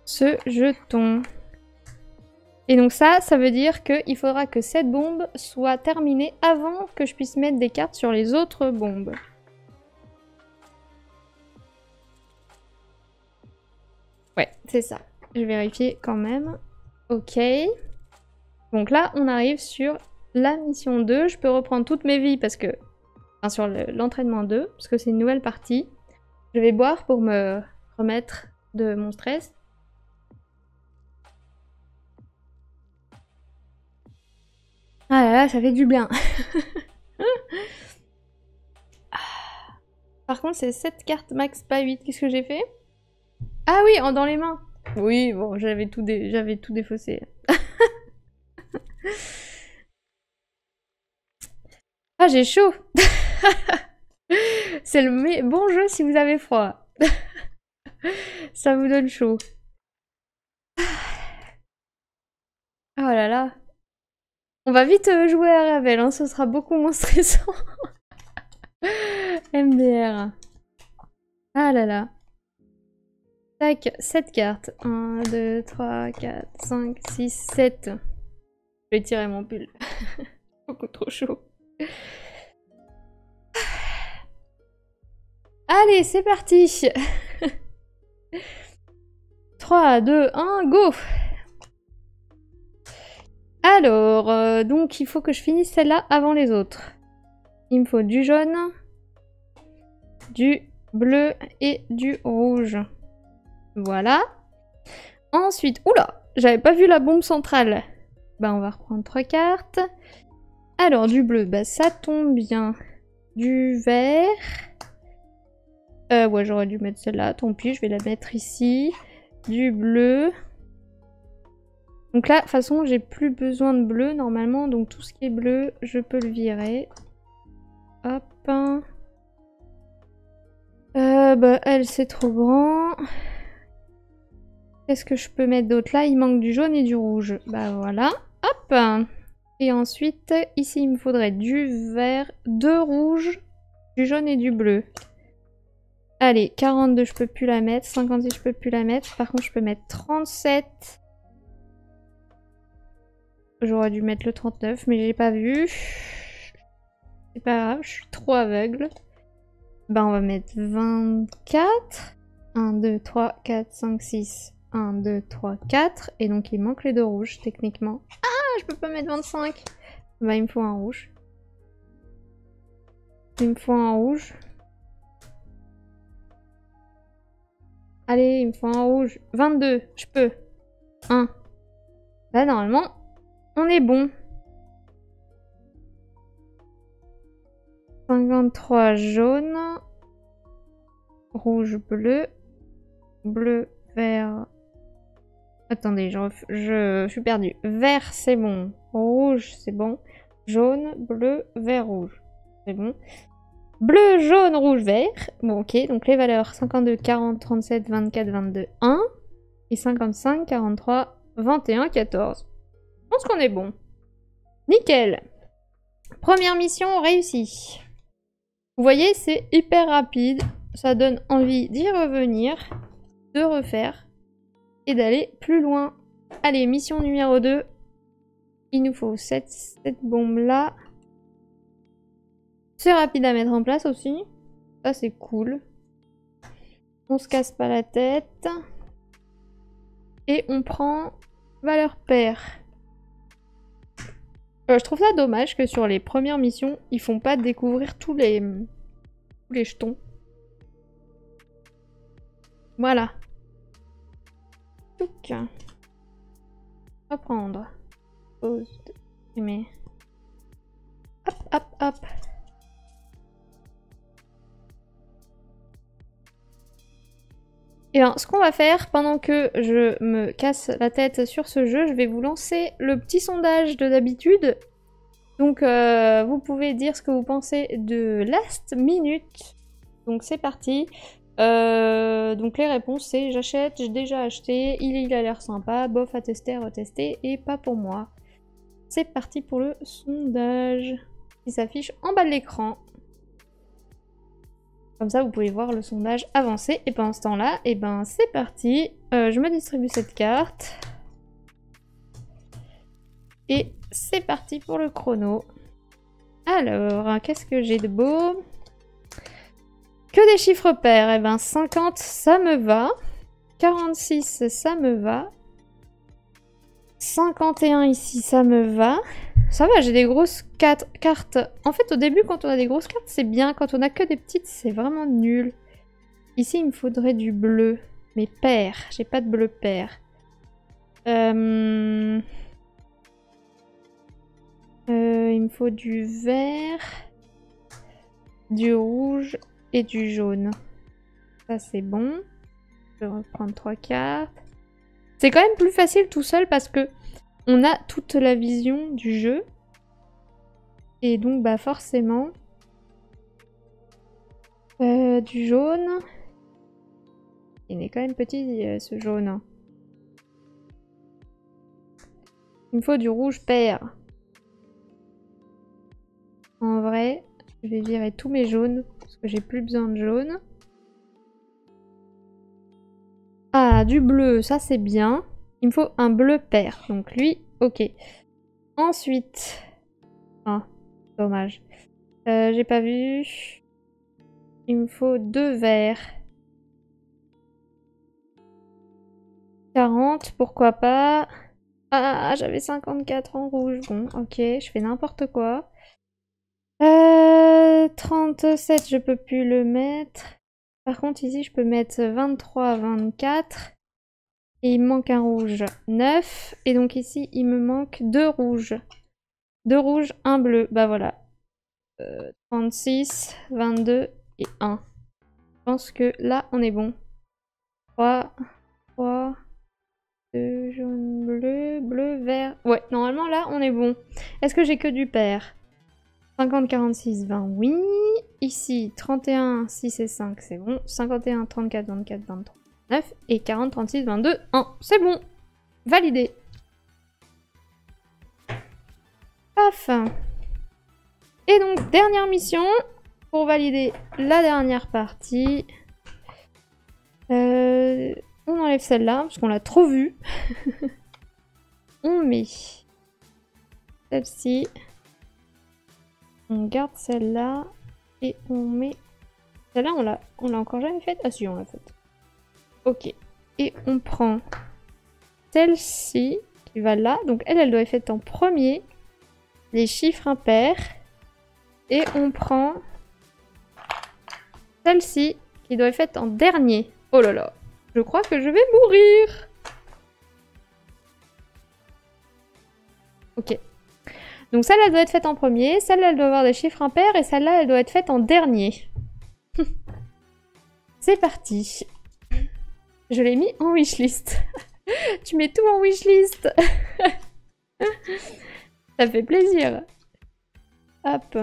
ce jeton. Et donc ça veut dire qu'il faudra que cette bombe soit terminée avant que je puisse mettre des cartes sur les autres bombes. Ouais, c'est ça. Je vais vérifier quand même. Ok. Donc là, on arrive sur la mission 2. Je peux reprendre toutes mes vies parce que... Enfin, sur l'entraînement 2, parce que c'est une nouvelle partie. Je vais boire pour me remettre de mon stress. Ah là là, ça fait du bien. Par contre, c'est 7 cartes max, pas 8. Qu'est-ce que j'ai fait? Ah oui, dans les mains. Oui, bon, j'avais tout défaussé. Ah, j'ai chaud. C'est le bon jeu si vous avez froid. Ça vous donne chaud. Oh là là. On va vite jouer à Ravel, hein, ce sera beaucoup moins stressant. MDR. Ah là là. Tac, 7 cartes. 1, 2, 3, 4, 5, 6, 7. Je vais tirer mon pull. Beaucoup trop chaud. Allez, c'est parti. 3, 2, 1, go. Alors, donc il faut que je finisse celle-là avant les autres. Il me faut du jaune, du bleu et du rouge. Voilà. Ensuite, oula, j'avais pas vu la bombe centrale. Bah on va reprendre 3 cartes. Alors du bleu, bah ça tombe bien. Du vert. Ouais, j'aurais dû mettre celle-là, tant pis, je vais la mettre ici. Du bleu. Donc là, de toute façon, j'ai plus besoin de bleu normalement, donc tout ce qui est bleu, je peux le virer. Hop. Bah elle, c'est trop grand. Qu'est-ce que je peux mettre d'autre? Là, il manque du jaune et du rouge. Bah voilà. Hop. Et ensuite, ici, il me faudrait du vert, 2 rouges, du jaune et du bleu. Allez, 42, je peux plus la mettre. 56, je peux plus la mettre. Par contre, je peux mettre 37. J'aurais dû mettre le 39, mais j'ai pas vu. C'est pas grave, je suis trop aveugle. Bah on va mettre 24. 1, 2, 3, 4, 5, 6. 1, 2, 3, 4. Et donc il manque les deux rouges techniquement. Ah, je peux pas mettre 25. Bah il me faut un rouge. Il me faut un rouge. Allez, il me faut un rouge. 22, je peux. 1. Là normalement, on est bon. 53 jaune. Rouge, bleu. Bleu, vert. Attendez, je suis perdue. Vert, c'est bon. Rouge, c'est bon. Jaune, bleu, vert, rouge. C'est bon. Bleu, jaune, rouge, vert. Bon, ok. Donc les valeurs 52, 40, 37, 24, 22, 1. Et 55, 43, 21, 14. Je pense qu'on est bon. Nickel. Première mission réussie. Vous voyez, c'est hyper rapide. Ça donne envie d'y revenir, de refaire et d'aller plus loin. Allez, mission numéro 2. Il nous faut cette bombe là. C'est rapide à mettre en place aussi. Ça, c'est cool. On se casse pas la tête. Et on prend valeur paire. Je trouve ça dommage que sur les premières missions, ils font pas découvrir tous les jetons. Voilà. Donc, on va prendre. Pause. Mais. Hop, hop, hop. Et bien, ce qu'on va faire, pendant que je me casse la tête sur ce jeu, je vais vous lancer le petit sondage de d'habitude. Donc, vous pouvez dire ce que vous pensez de Last Minute. Donc, c'est parti. Donc, les réponses, c'est j'achète, j'ai déjà acheté, il a l'air sympa, bof à tester, à retester, et pas pour moi. C'est parti pour le sondage qui s'affiche en bas de l'écran. Comme ça, vous pouvez voir le sondage avancer. Et pendant ce temps-là, et ben c'est parti. Je me distribue cette carte. Et c'est parti pour le chrono. Alors, qu'est-ce que j'ai de beau? Que des chiffres pairs. Et ben 50, ça me va. 46, ça me va. 51 ici, ça me va. Ça va, j'ai des grosses cartes. En fait, au début, quand on a des grosses cartes, c'est bien. Quand on a que des petites, c'est vraiment nul. Ici, il me faudrait du bleu. Mais pair. J'ai pas de bleu pair. Il me faut du vert, du rouge et du jaune. Ça, c'est bon. Je vais reprendre 3 cartes. C'est quand même plus facile tout seul parce que on a toute la vision du jeu. Et donc, bah forcément, du jaune. Il est quand même petit, ce jaune. Il me faut du rouge pair. En vrai, je vais virer tous mes jaunes parce que j'ai plus besoin de jaune. Ah, du bleu, ça c'est bien. Il me faut un bleu pair. Donc lui, ok. Ensuite... Ah, dommage. J'ai pas vu. Il me faut 2 verts. 40, pourquoi pas. Ah, j'avais 54 en rouge. Bon, ok, je fais n'importe quoi. 37, je peux plus le mettre. Par contre, ici, je peux mettre 23, 24. Et il me manque un rouge. 9. Et donc ici, il me manque 2 rouges. 2 rouges, 1 bleu. Bah voilà. 36, 22 et 1. Je pense que là, on est bon. 3, 2, jaune, bleu, bleu, vert. Ouais, normalement, là, on est bon. Est-ce que j'ai que du pair? 50, 46, 20, oui. Ici, 31, 6 et 5, c'est bon. 51, 34, 24, 23, 9. Et 40, 36, 22, 1. C'est bon. Validé. Paf. Et donc, dernière mission. Pour valider la dernière partie. On enlève celle-là, parce qu'on l'a trop vue. On met celle-ci. On garde celle-là et on met... Celle-là, on l'a encore jamais faite? Ah si, on l'a faite. Ok. Et on prend celle-ci qui va là. Donc elle doit être faite en premier. Les chiffres impairs. Et on prend celle-ci qui doit être faite en dernier. Oh là là. Je crois que je vais mourir. Ok. Donc celle-là doit être faite en premier. Celle-là, elle doit avoir des chiffres impairs. Et celle-là, elle doit être faite en dernier. C'est parti. Je l'ai mis en wishlist. Tu mets tout en wishlist. Ça fait plaisir. Hop.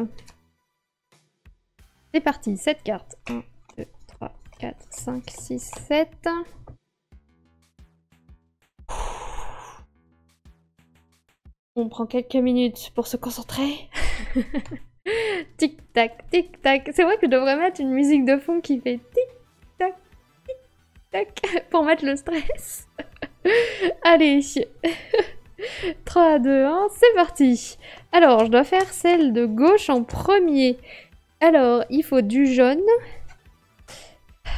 C'est parti. 7 cartes. 1, 2, 3, 4, 5, 6, 7. On prend quelques minutes pour se concentrer. Tic-tac, tic-tac. C'est vrai que je devrais mettre une musique de fond qui fait tic-tac, tic-tac pour mettre le stress. Allez. 3, 2, 1, c'est parti. Alors, je dois faire celle de gauche en premier. Alors, il faut du jaune.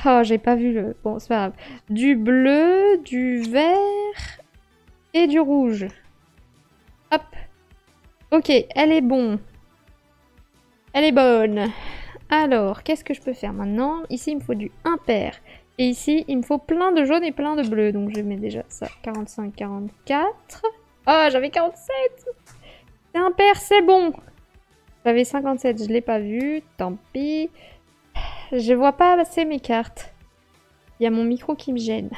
Oh, j'ai pas vu le... Bon, c'est pas grave. Du bleu, du vert et du rouge. Hop. Ok, elle est bonne. Elle est bonne. Alors, qu'est-ce que je peux faire maintenant? Ici, il me faut du impair. Et ici, il me faut plein de jaune et plein de bleu. Donc, je mets déjà ça. 45, 44. Oh, j'avais 47. C'est impair, c'est bon. J'avais 57, je l'ai pas vu. Tant pis. Je vois pas assez mes cartes. Il y a mon micro qui me gêne.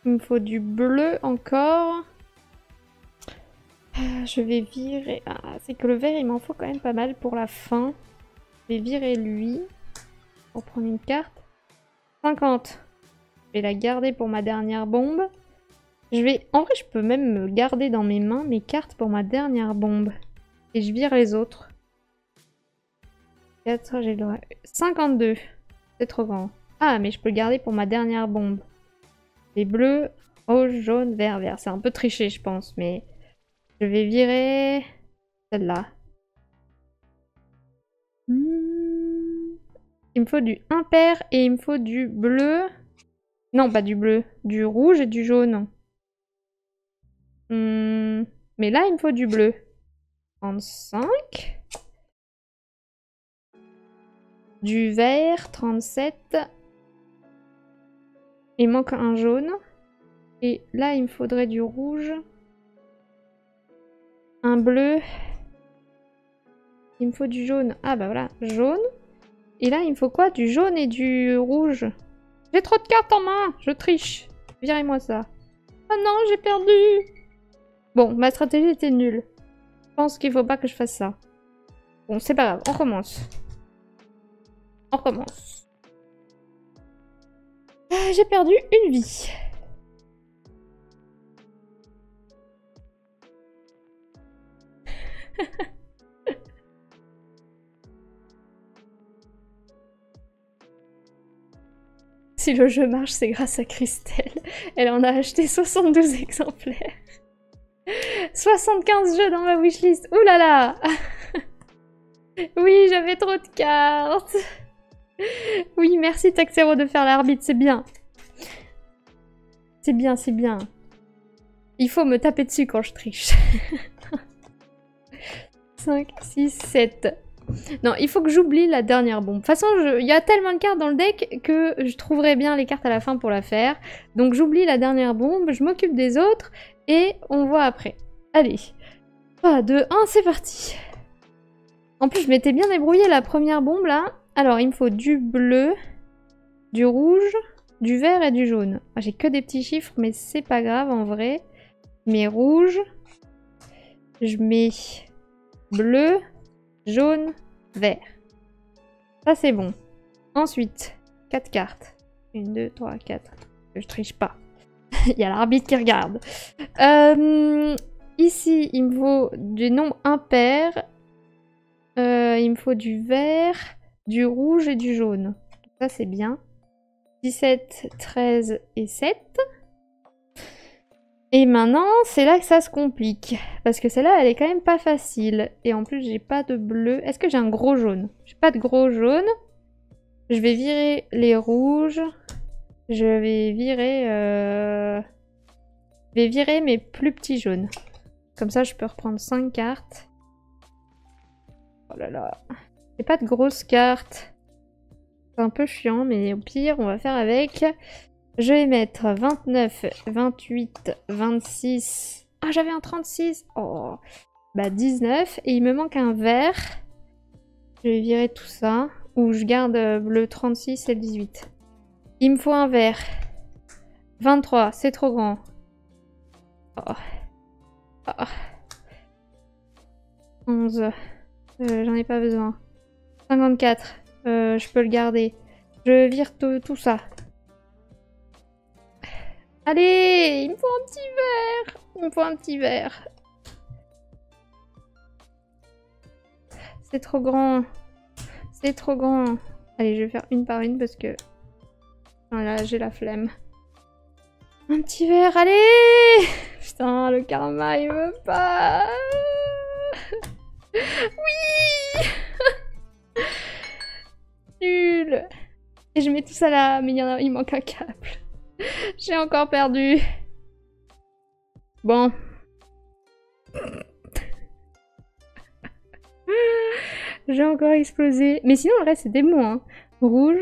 Il me faut du bleu encore. Je vais virer... Ah, c'est que le vert, il m'en faut quand même pas mal pour la fin. Je vais virer lui. Pour prendre une carte. 50. Je vais la garder pour ma dernière bombe. En vrai, je peux même me garder dans mes mains mes cartes pour ma dernière bombe. Et je vire les autres. 4, j'ai le droit. 52. C'est trop grand. Ah, mais je peux le garder pour ma dernière bombe. Les bleus, rouge, jaune, vert, vert. C'est un peu triché, je pense, mais... Je vais virer... celle-là. Il me faut du impair et il me faut du bleu. Non, pas du bleu. Du rouge et du jaune. Mais là, il me faut du bleu. 35. Du vert, 37. Il manque un jaune. Et là, il me faudrait du rouge. Un bleu. Il me faut du jaune. Ah bah voilà, jaune. Et là, il me faut quoi? Du jaune et du rouge. J'ai trop de cartes en main. Je triche. Virez-moi ça. Oh non, j'ai perdu. Bon, ma stratégie était nulle. Je pense qu'il faut pas que je fasse ça. Bon, c'est pas grave. On recommence. On recommence. J'ai perdu une vie. Si le jeu marche, c'est grâce à Christelle. Elle en a acheté 72 exemplaires. 75 jeux dans ma wishlist. Ouh là là. Oui, j'avais trop de cartes. Oui, merci Taxero de faire l'arbitre, c'est bien. C'est bien, c'est bien. Il faut me taper dessus quand je triche. 5, 6, 7. Non, il faut que j'oublie la dernière bombe. De toute façon, il y a tellement de cartes dans le deck que je trouverai bien les cartes à la fin pour la faire. Donc j'oublie la dernière bombe, je m'occupe des autres et on voit après. Allez. 3, 2, 1, c'est parti. En plus, je m'étais bien débrouillée la première bombe là. Alors, il me faut du bleu, du rouge, du vert et du jaune. J'ai que des petits chiffres, mais c'est pas grave en vrai. Je mets rouge. Je mets bleu, jaune, vert. Ça, c'est bon. Ensuite, 4 cartes. 1, 2, 3, 4. Je triche pas. Il y a l'arbitre qui regarde. Ici, il me faut des nombres impairs. Il me faut du vert, du rouge et du jaune. Ça, c'est bien. 17, 13 et 7. Et maintenant, c'est là que ça se complique. Parce que celle-là, elle est quand même pas facile. Et en plus, j'ai pas de bleu. Est-ce que j'ai un gros jaune? J'ai pas de gros jaune. Je vais virer les rouges. Je vais virer... Je vais virer mes plus petits jaunes. Comme ça, je peux reprendre 5 cartes. Oh là là. J'ai pas de grosses cartes. C'est un peu chiant, mais au pire, on va faire avec. Je vais mettre 29, 28, 26... Ah, j'avais un 36. Oh. Bah, 19. Et il me manque un vert. Je vais virer tout ça. Ou je garde le 36 et le 18. Il me faut un vert. 23, c'est trop grand. Oh. Oh. 11. J'en ai pas besoin. 54. Je peux le garder. Je vire tout ça. Allez, il me faut un petit verre. Il me faut un petit verre. C'est trop grand. C'est trop grand. Allez, je vais faire une par une parce que... Voilà, j'ai la flemme. Un petit verre, allez! Putain, le karma, il veut pas. Oui! Nul. Et je mets tout ça là, mais il manque un câble. J'ai encore perdu. Bon. J'ai encore explosé. Mais sinon, le reste, c'était bon. Hein. Rouge,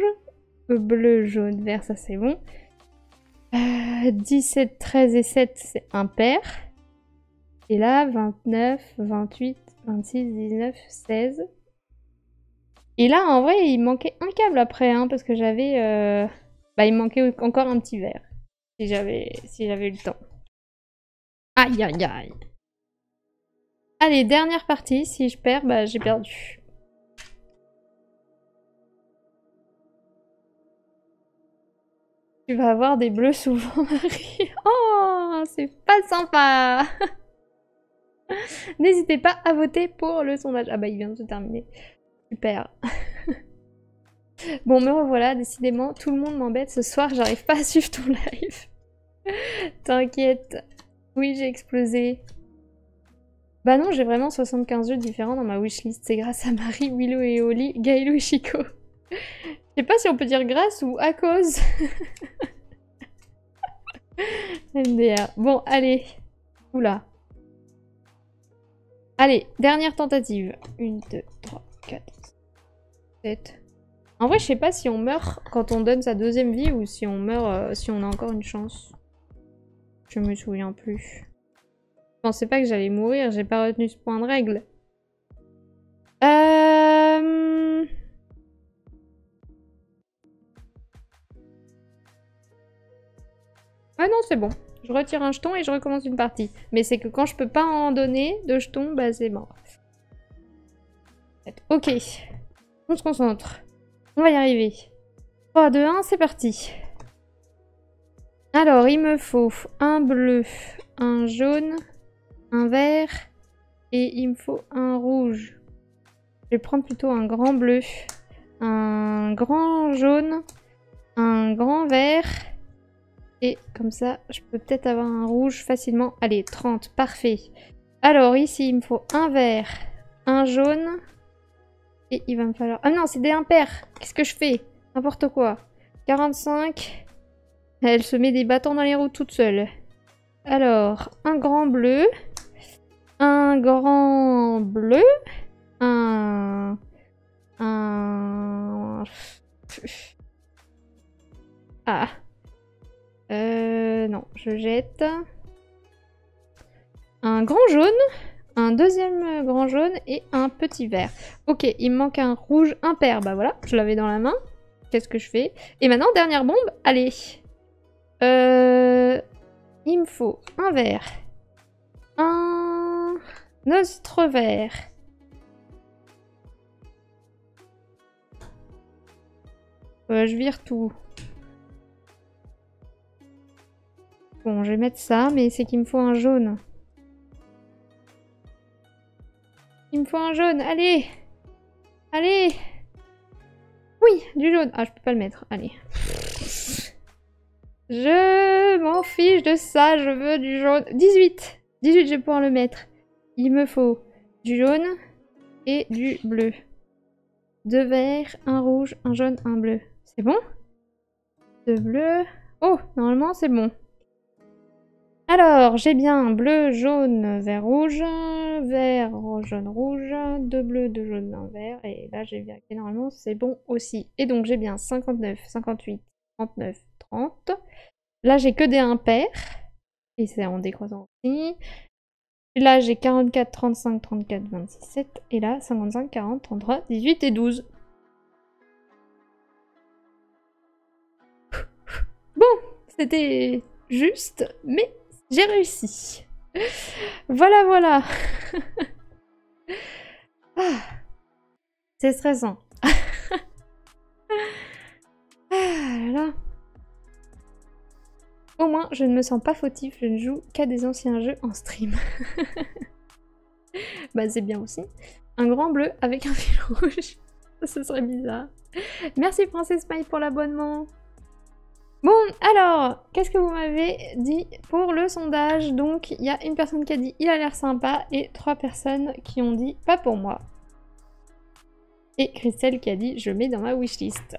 bleu, jaune, vert, ça c'est bon. 17, 13 et 7, c'est impair. Et là, 29, 28, 26, 19, 16. Et là, en vrai, il manquait un câble après, hein, parce que j'avais... Bah, il me manquait encore un petit verre. Si j'avais eu le temps. Aïe, aïe, aïe. Allez, dernière partie. Si je perds, bah, j'ai perdu. Tu vas avoir des bleus souvent, Marie. Oh, c'est pas sympa. N'hésitez pas à voter pour le sondage. Ah bah, il vient de se terminer. Super. Bon, me revoilà, décidément, tout le monde m'embête ce soir, j'arrive pas à suivre ton live. T'inquiète. Oui, j'ai explosé. Bah non, j'ai vraiment 75 jeux différents dans ma wishlist. C'est grâce à Marie, Willow et Oli, Gaëlo et Chico. Je sais pas si on peut dire grâce ou à cause. MDR. Bon, allez. Oula. Allez, dernière tentative. 1, 2, 3, 4, 7... En vrai, je sais pas si on meurt quand on donne sa deuxième vie ou si on meurt si on a encore une chance. Je me souviens plus. Je pensais pas que j'allais mourir, j'ai pas retenu ce point de règle. Ah non, c'est bon. Je retire un jeton et je recommence une partie. Mais c'est que quand je peux pas en donner de jetons, bah c'est mort. Ok. On se concentre. On va y arriver. 3, 2, 1, c'est parti. Alors, il me faut un bleu, un jaune, un vert et il me faut un rouge. Je vais prendre plutôt un grand bleu, un grand jaune, un grand vert et comme ça, je peux peut-être avoir un rouge facilement. Allez, 30, parfait. Alors, ici, il me faut un vert, un jaune... Et il va me falloir... Ah non, c'est des impairs. Qu'est-ce que je fais? N'importe quoi. 45. Elle se met des bâtons dans les roues toute seule. Alors, un grand bleu. Un grand bleu. Un... Ah. Non, je jette. Un grand jaune. Un deuxième grand jaune et un petit vert. Ok, il me manque un rouge impair. Bah voilà, je l'avais dans la main. Qu'est-ce que je fais? Et maintenant, dernière bombe. Allez. Il me faut un vert. Un autre vert. Je vire tout. Bon, je vais mettre ça, mais c'est qu'il me faut un jaune. Il me faut un jaune, allez! Allez! Oui, du jaune. Ah, je peux pas le mettre, allez. Je m'en fiche de ça, je veux du jaune. 18. 18, je vais pouvoir le mettre. Il me faut du jaune et du bleu. 2 verts, un rouge, un jaune, un bleu. C'est bon? 2 bleus. Oh, normalement c'est bon. Alors, j'ai bien bleu, jaune, vert, rouge, vert, jaune, rouge, 2 bleus, 2 jaunes, 1 vert. Et là, j'ai vérifié, normalement, c'est bon aussi. Et donc, j'ai bien 59, 58, 39, 30. Là, j'ai que des impairs. Et c'est en décroissant aussi. Là, j'ai 44, 35, 34, 27. Et là, 55, 40, 33, 18 et 12. Bon, c'était juste, mais j'ai réussi. Voilà, voilà. Ah, c'est stressant. Ah là là. Au moins, je ne me sens pas fautif, je ne joue qu'à des anciens jeux en stream. Bah c'est bien aussi. Un grand bleu avec un fil rouge. Ce serait bizarre. Merci Princesse Maï pour l'abonnement. Bon, alors, qu'est-ce que vous m'avez dit pour le sondage? Donc, il y a une personne qui a dit « il a l'air sympa » et 3 personnes qui ont dit « pas pour moi ». Et Christelle qui a dit « je mets dans ma wishlist ».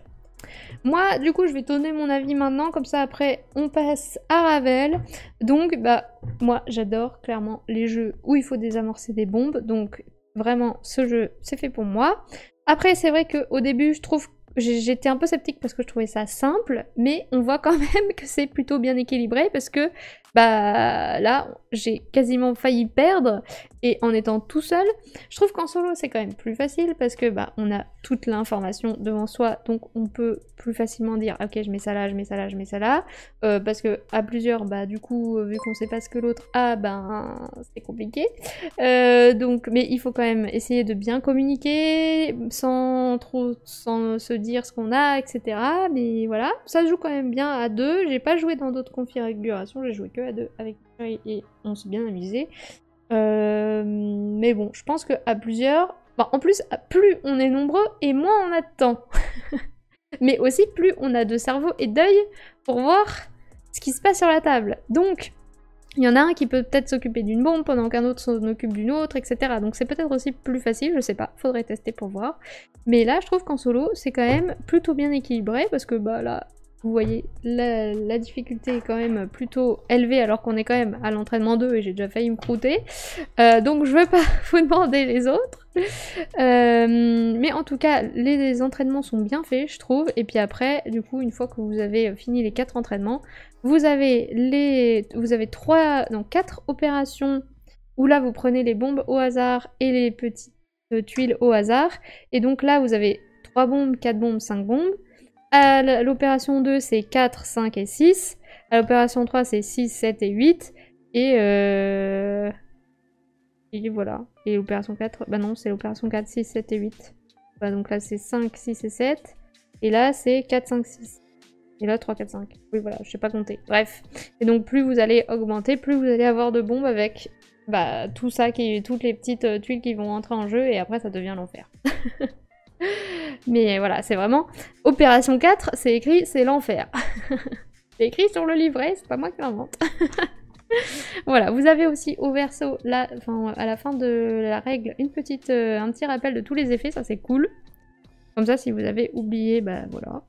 Moi, du coup, je vais donner mon avis maintenant, comme ça après, on passe à Ravel. Donc, bah, moi, j'adore clairement les jeux où il faut désamorcer des bombes, donc vraiment, ce jeu, c'est fait pour moi. Après, c'est vrai qu'au début, je trouve j'étais un peu sceptique parce que je trouvais ça simple, mais on voit quand même que c'est plutôt bien équilibré parce que bah là j'ai quasiment failli perdre et en étant tout seul, je trouve qu'en solo c'est quand même plus facile parce que bah on a toute l'information devant soi, donc on peut plus facilement dire ok je mets ça là, je mets ça là, je mets ça là, parce que à plusieurs bah du coup vu qu'on sait pas ce que l'autre a, ben c'est compliqué, donc mais il faut quand même essayer de bien communiquer sans se dire ce qu'on a, etc. Mais voilà, ça se joue quand même bien à 2. J'ai pas joué dans d'autres configurations, j'ai joué que à 2 avec Thierry et on s'est bien amusé. Mais bon, je pense qu'à plusieurs, bah, en plus, plus on est nombreux et moins on a de temps. Mais aussi plus on a de cerveau et d'œil pour voir ce qui se passe sur la table. Donc, il y en a un qui peut peut-être s'occuper d'une bombe pendant qu'un autre s'en occupe d'une autre, etc. Donc c'est peut-être aussi plus facile, je sais pas, faudrait tester pour voir. Mais là, je trouve qu'en solo, c'est quand même plutôt bien équilibré, parce que bah là, vous voyez, la difficulté est quand même plutôt élevée, alors qu'on est quand même à l'entraînement 2 et j'ai déjà failli me croûter. Donc je veux pas vous demander les autres. Mais en tout cas, les entraînements sont bien faits, je trouve. Et puis après, du coup, une fois que vous avez fini les 4 entraînements, vous avez 4 opérations où là, vous prenez les bombes au hasard et les petites tuiles au hasard. Et donc là, vous avez 3 bombes, 4 bombes, 5 bombes. À l'opération 2, c'est 4, 5 et 6. À l'opération 3, c'est 6, 7 et 8. Et voilà. Et l'opération 4, bah non, c'est l'opération 4, 6, 7 et 8. Bah donc là, c'est 5, 6 et 7. Et là, c'est 4, 5, 6. Et là, 3, 4, 5. Oui, voilà, je sais pas compter. Bref. Et donc, plus vous allez augmenter, plus vous allez avoir de bombes avec bah, tout ça, toutes les petites tuiles qui vont entrer en jeu. Et après, ça devient l'enfer. Mais voilà, c'est vraiment... Opération 4, c'est écrit, c'est l'enfer. C'est écrit sur le livret, c'est pas moi qui l'invente. Voilà, vous avez aussi au verso, là, à la fin de la règle, un petit rappel de tous les effets, ça c'est cool. Comme ça, si vous avez oublié, bah voilà.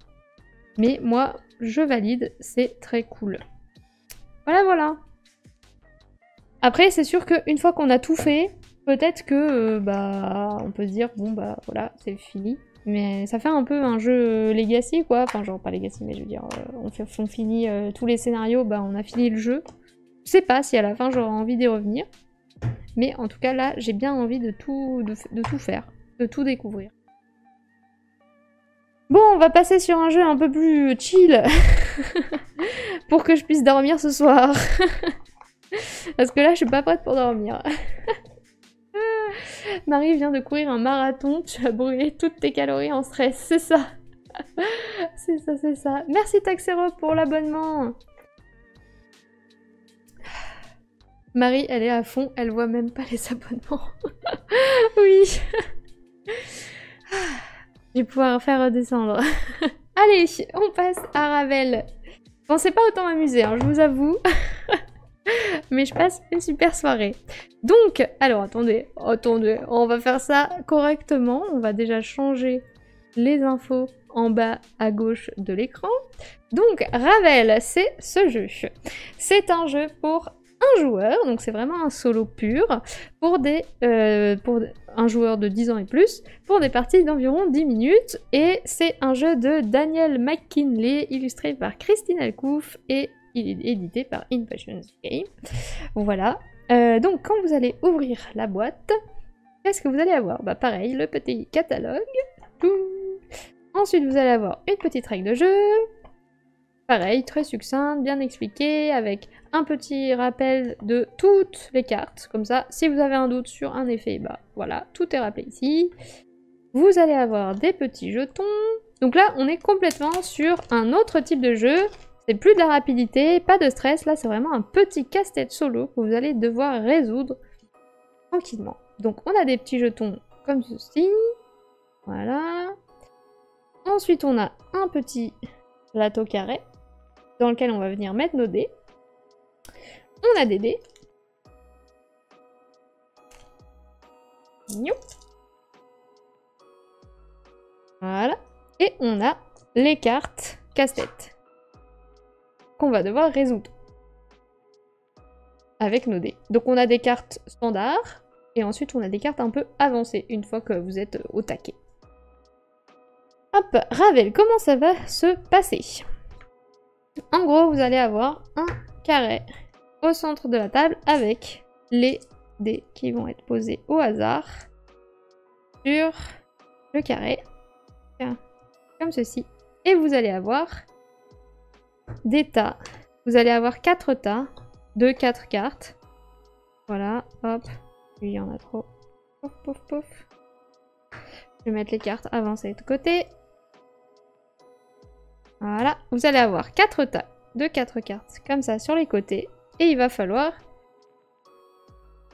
Mais moi, je valide, c'est très cool. Voilà, voilà. Après, c'est sûr qu'une fois qu'on a tout fait, peut-être que, bah, on peut se dire, bon, bah, voilà, c'est fini. Mais ça fait un peu un jeu Legacy, quoi. Enfin, genre, pas Legacy, mais je veux dire, on finit tous les scénarios, bah, on a fini le jeu. Je sais pas si à la fin, j'aurai envie d'y revenir. Mais en tout cas, là, j'ai bien envie de tout faire, de tout découvrir. Bon, on va passer sur un jeu un peu plus chill. Pour que je puisse dormir ce soir. Parce que là, je suis pas prête pour dormir. Marie vient de courir un marathon, tu as brûlé toutes tes calories en stress, c'est ça. C'est ça, c'est ça. Merci Taxero pour l'abonnement. Marie, elle est à fond, elle voit même pas les abonnements. Oui. Je vais pouvoir faire redescendre. Allez, on passe à Ravel. Je pensais pas autant m'amuser, hein, je vous avoue. Mais je passe une super soirée. Donc, alors attendez, on va faire ça correctement. On va déjà changer les infos en bas à gauche de l'écran. Donc, Ravel, c'est ce jeu. C'est un jeu pour un joueur, donc c'est vraiment un solo pur, pour un joueur de 10 ans et plus, pour des parties d'environ 10 minutes. Et c'est un jeu de Daniel McKinley, illustré par Christine Alcouf et édité par Impatience Game. Voilà. Donc quand vous allez ouvrir la boîte, qu'est-ce que vous allez avoir? Bah pareil, le petit catalogue. Ensuite vous allez avoir une petite règle de jeu. Pareil, très succincte, bien expliqué, avec un petit rappel de toutes les cartes. Comme ça, si vous avez un doute sur un effet, bah voilà, tout est rappelé ici. Vous allez avoir des petits jetons. Donc là, on est complètement sur un autre type de jeu. C'est plus de la rapidité, pas de stress. Là, c'est vraiment un petit casse-tête solo que vous allez devoir résoudre tranquillement. Donc, on a des petits jetons comme ceci. Voilà. Ensuite, on a un petit plateau carré dans lequel on va venir mettre nos dés. On a des dés. Voilà. Et on a les cartes casse-tête qu'on va devoir résoudre avec nos dés. Donc on a des cartes standards et ensuite on a des cartes un peu avancées une fois que vous êtes au taquet. Hop, Ravel, comment ça va se passer? En gros, vous allez avoir un carré au centre de la table avec les dés qui vont être posés au hasard sur le carré, comme ceci. Et vous allez avoir des tas. Vous allez avoir 4 tas de 4 cartes. Voilà, hop. Il y en a trop. Pouf, pouf, pouf. Je vais mettre les cartes avancées de côté. Voilà, vous allez avoir 4 tas de 4 cartes comme ça sur les côtés. Et il va falloir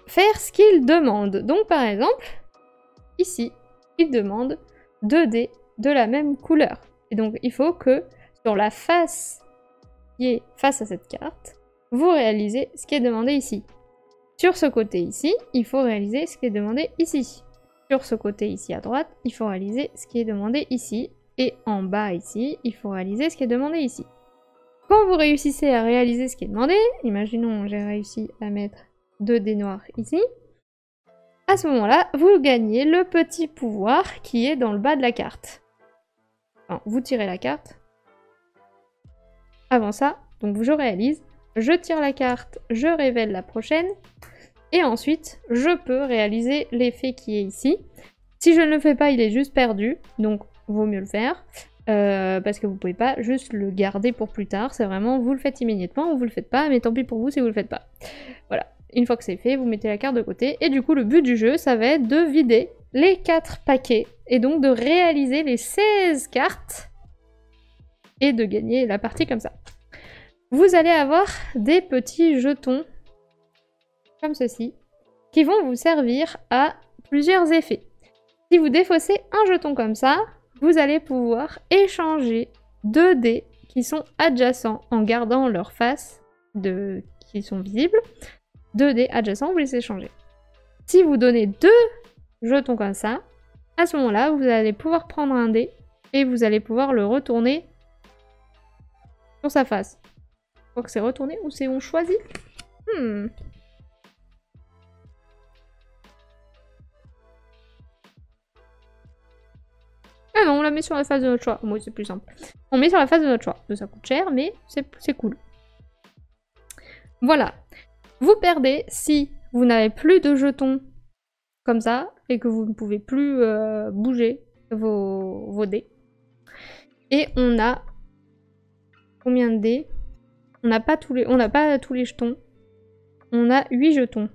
faire ce qu'il demande. Donc par exemple, ici, il demande 2 dés de la même couleur. Et donc il faut que sur la face qui est face à cette carte, vous réalisez ce qui est demandé ici. Sur ce côté ici, il faut réaliser ce qui est demandé ici. Sur ce côté ici à droite, il faut réaliser ce qui est demandé ici. Et en bas ici, il faut réaliser ce qui est demandé ici. Quand vous réussissez à réaliser ce qui est demandé, imaginons j'ai réussi à mettre 2 dés noirs ici, à ce moment-là, vous gagnez le petit pouvoir qui est dans le bas de la carte. Enfin, vous tirez la carte. Avant ça, donc je réalise, je tire la carte, je révèle la prochaine, et ensuite, je peux réaliser l'effet qui est ici. Si je ne le fais pas, il est juste perdu, donc vaut mieux le faire, parce que vous pouvez pas juste le garder pour plus tard, c'est vraiment, vous le faites immédiatement ou vous le faites pas, mais tant pis pour vous si vous le faites pas. Voilà, une fois que c'est fait, vous mettez la carte de côté, et du coup, le but du jeu, ça va être de vider les 4 paquets, et donc de réaliser les 16 cartes, et de gagner la partie comme ça. Vous allez avoir des petits jetons, comme ceci, qui vont vous servir à plusieurs effets. Si vous défaussez un jeton comme ça, vous allez pouvoir échanger 2 dés qui sont adjacents en gardant leur face qui sont visibles. 2 dés adjacents, vous les échangez. Si vous donnez 2 jetons comme ça, à ce moment-là, vous allez pouvoir prendre un dé et vous allez pouvoir le retourner sur sa face. Je crois que c'est retourné ou c'est on choisit. Ah non, on la met sur la face de notre choix. Moi, c'est plus simple. On met sur la face de notre choix. Ça coûte cher, mais c'est cool. Voilà. Vous perdez si vous n'avez plus de jetons comme ça et que vous ne pouvez plus bouger vos dés. Et on a combien de dés? On n'a pas tous les jetons. On a 8 jetons.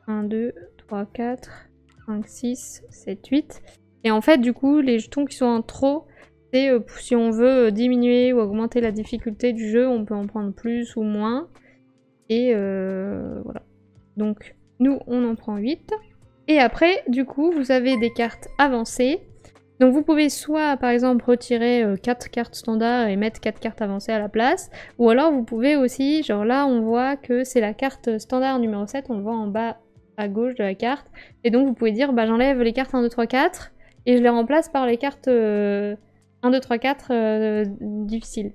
1, 2, 3, 4, 5, 6, 7, 8. Et en fait, du coup, les jetons qui sont en trop, c'est si on veut diminuer ou augmenter la difficulté du jeu, on peut en prendre plus ou moins. Et voilà. Donc, nous, on en prend 8. Et après, du coup, vous avez des cartes avancées. Donc vous pouvez soit par exemple retirer 4 cartes standards et mettre 4 cartes avancées à la place, ou alors vous pouvez aussi, genre là on voit que c'est la carte standard numéro 7, on le voit en bas à gauche de la carte, et donc vous pouvez dire bah j'enlève les cartes 1, 2, 3, 4, et je les remplace par les cartes 1, 2, 3, 4 difficiles.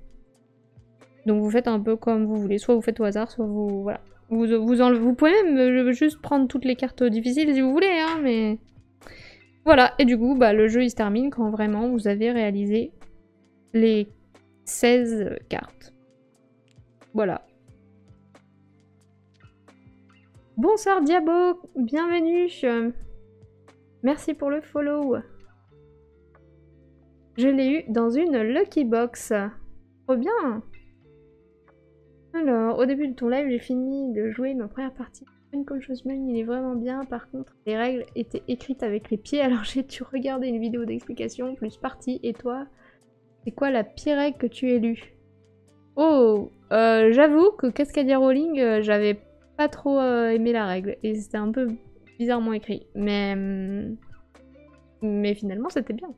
Donc vous faites un peu comme vous voulez, soit vous faites au hasard, soit vous... voilà. Vous pouvez même juste prendre toutes les cartes difficiles si vous voulez, hein, mais... Voilà, et du coup, bah, le jeu il se termine quand vraiment vous avez réalisé les 16 cartes. Voilà. Bonsoir Diabo, bienvenue. Merci pour le follow. Je l'ai eu dans une Lucky Box. Trop bien. Alors, au début de ton live, j'ai fini de jouer ma première partie. Unconscious-Mind, il est vraiment bien. Par contre, les règles étaient écrites avec les pieds, alors j'ai dû regarder une vidéo d'explication plus partie. Et toi, c'est quoi la pire règle que tu aies lue? Oh, j'avoue que Cascadia Rolling, j'avais pas trop aimé la règle. Et c'était un peu bizarrement écrit. Mais finalement, c'était bien.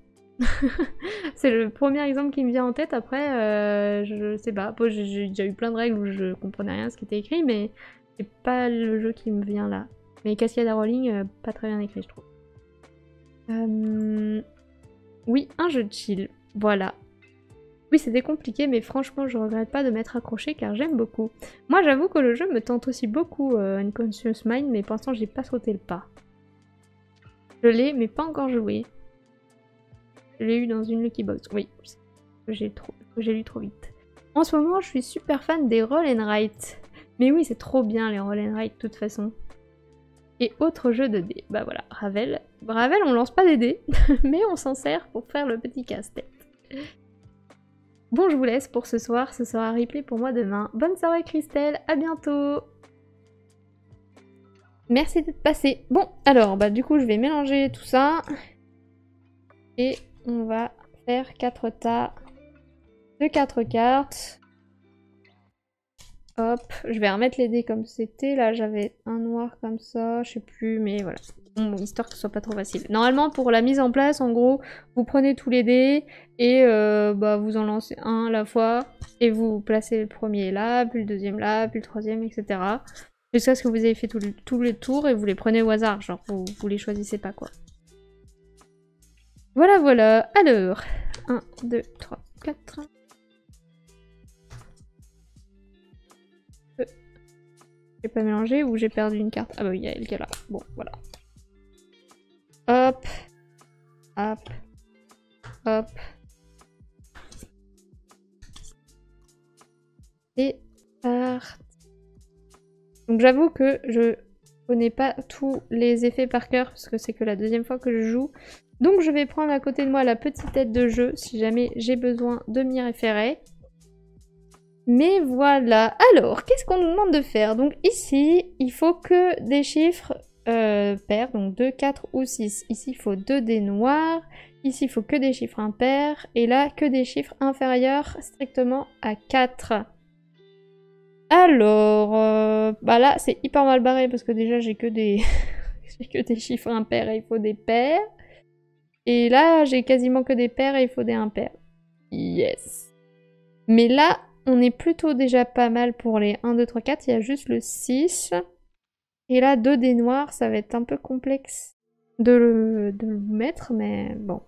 C'est le premier exemple qui me vient en tête. Après, je sais pas. J'ai déjà eu plein de règles où je comprenais rien à ce qui était écrit, mais c'est pas le jeu qui me vient là. Mais Cascada Rolling, pas très bien écrit, je trouve. Oui, un jeu de chill. Voilà. Oui, c'était compliqué, mais franchement, je regrette pas de m'être accrochée car j'aime beaucoup. Moi, j'avoue que le jeu me tente aussi beaucoup, Unconscious Mind, mais pour l'instant, j'ai pas sauté le pas. Je l'ai, mais pas encore joué. Je l'ai eu dans une Lucky Box. Oui, que j'ai lu trop vite. En ce moment, je suis super fan des Roll and Write. Mais oui, c'est trop bien les Roll and Write de toute façon. Et autre jeu de dés. Bah voilà, Ravel. Ravel, on lance pas des dés, mais on s'en sert pour faire le petit casse-tête. Bon, je vous laisse pour ce soir. Ce sera replay pour moi demain. Bonne soirée Christelle, à bientôt. Merci d'être passé. Bon, alors, bah du coup, je vais mélanger tout ça. Et on va faire 4 tas de 4 cartes. Hop, je vais remettre les dés comme c'était. Là, j'avais un noir comme ça, je sais plus, mais voilà. Bon, histoire que ce soit pas trop facile. Normalement, pour la mise en place, en gros, vous prenez tous les dés et bah, vous en lancez un à la fois. Et vous placez le premier là, puis le deuxième là, puis le troisième, etc. Jusqu'à ce que vous ayez fait tous les tours et vous les prenez au hasard. Genre, vous les choisissez pas, quoi. Voilà, voilà. Alors, 1, 2, 3, 4... J'ai pas mélangé ou j'ai perdu une carte? Ah bah oui, il y a le cas là. Bon, voilà. Hop. Hop. Hop. Et parti. Donc j'avoue que je connais pas tous les effets par cœur parce que c'est que la deuxième fois que je joue. Donc je vais prendre à côté de moi la petite tête de jeu si jamais j'ai besoin de m'y référer. Mais voilà. Alors, qu'est-ce qu'on nous demande de faire? Donc ici, il faut que des chiffres pairs, donc 2, 4 ou 6. Ici, il faut 2 dés noirs. Ici, il faut que des chiffres impairs. Et là, que des chiffres inférieurs strictement à 4. Alors, bah là, c'est hyper mal barré parce que déjà, j'ai que des... j'ai que des chiffres impairs et il faut des pairs. Et là, j'ai quasiment que des pairs et il faut des impairs. Yes. Mais là, on est plutôt déjà pas mal pour les 1, 2, 3, 4. Il y a juste le 6. Et là, 2 dés noirs, ça va être un peu complexe de le mettre, mais bon.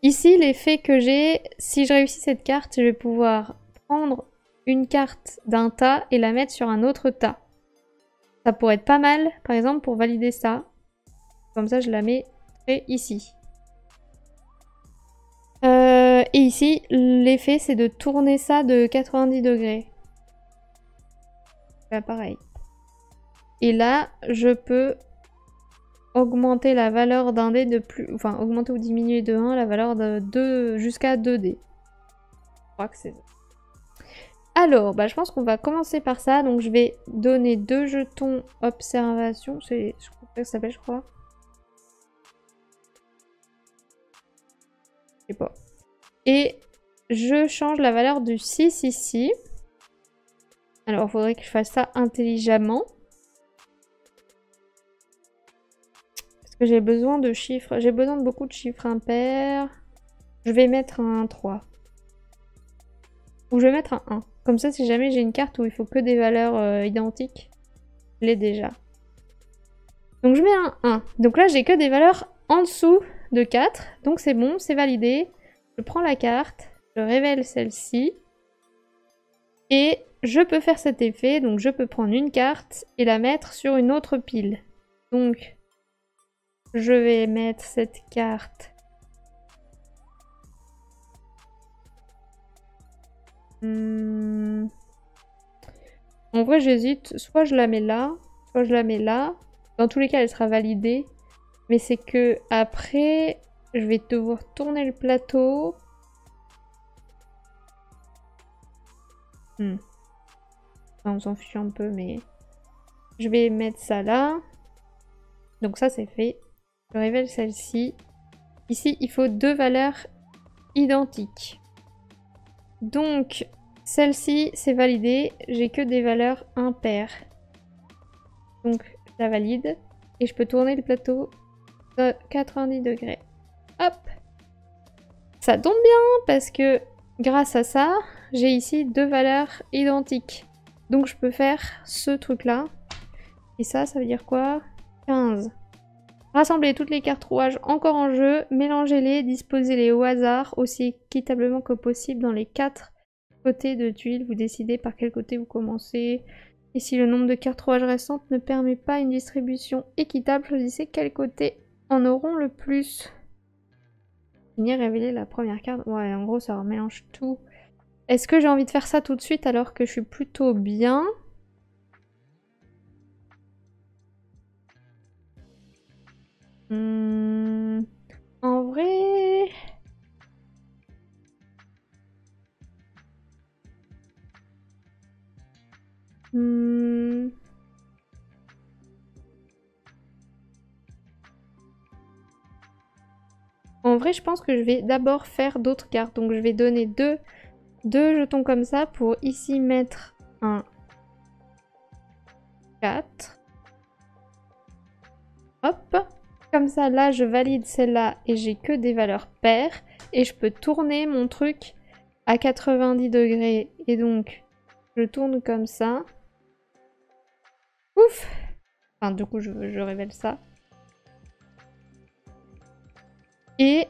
Ici, l'effet que j'ai, si je réussis cette carte, je vais pouvoir prendre une carte d'un tas et la mettre sur un autre tas. Ça pourrait être pas mal, par exemple, pour valider ça. Comme ça, je la mets ici. Et ici, l'effet, c'est de tourner ça de 90 degrés. Là, pareil. Et là, je peux augmenter la valeur d'un dé de plus... Enfin, augmenter ou diminuer de 1 la valeur de 2 jusqu'à 2 dés. Je crois que c'est ça. Alors, bah, je pense qu'on va commencer par ça. Donc, je vais donner 2 jetons observation. C'est comme ça que ça s'appelle, je crois. Je sais pas. Et je change la valeur du 6 ici. Alors, il faudrait que je fasse ça intelligemment. Parce que j'ai besoin de chiffres. J'ai besoin de beaucoup de chiffres impairs. Je vais mettre un 3. Ou je vais mettre un 1. Comme ça, si jamais j'ai une carte où il faut que des valeurs identiques, je l'ai déjà. Donc je mets un 1. Donc là, j'ai que des valeurs en dessous de 4. Donc c'est bon, c'est validé. Je prends la carte, je révèle celle-ci. Et je peux faire cet effet. Donc je peux prendre une carte et la mettre sur une autre pile. Donc je vais mettre cette carte. En vrai, j'hésite. Soit je la mets là, soit je la mets là. Dans tous les cas, elle sera validée. Mais c'est que après, je vais devoir tourner le plateau. On s'en fiche un peu, mais je vais mettre ça là. Donc ça, c'est fait. Je révèle celle-ci. Ici, il faut 2 valeurs identiques. Donc, celle-ci, c'est validé. J'ai que des valeurs impaires. Donc, je la valide. Et je peux tourner le plateau de 90 degrés. Hop! Ça tombe bien parce que grâce à ça, j'ai ici 2 valeurs identiques. Donc, je peux faire ce truc-là. Et ça veut dire quoi? 15. Rassemblez toutes les cartes rouages encore en jeu, mélangez-les, disposez-les au hasard, aussi équitablement que possible dans les 4 côtés de tuiles. Vous décidez par quel côté vous commencez. Et si le nombre de cartes rouages restantes ne permet pas une distribution équitable, choisissez quel côté en auront le plus. Finir, révéler la première carte. Ouais, en gros, ça mélange tout. Est-ce que j'ai envie de faire ça tout de suite alors que je suis plutôt bien? En vrai... En vrai, je pense que je vais d'abord faire d'autres cartes. Donc je vais donner deux jetons comme ça pour ici mettre un 4. Hop. Comme ça, là, je valide celle-là et j'ai que des valeurs paires. Et je peux tourner mon truc à 90 degrés. Et donc, je tourne comme ça. Ouf! Enfin, du coup, je révèle ça. Et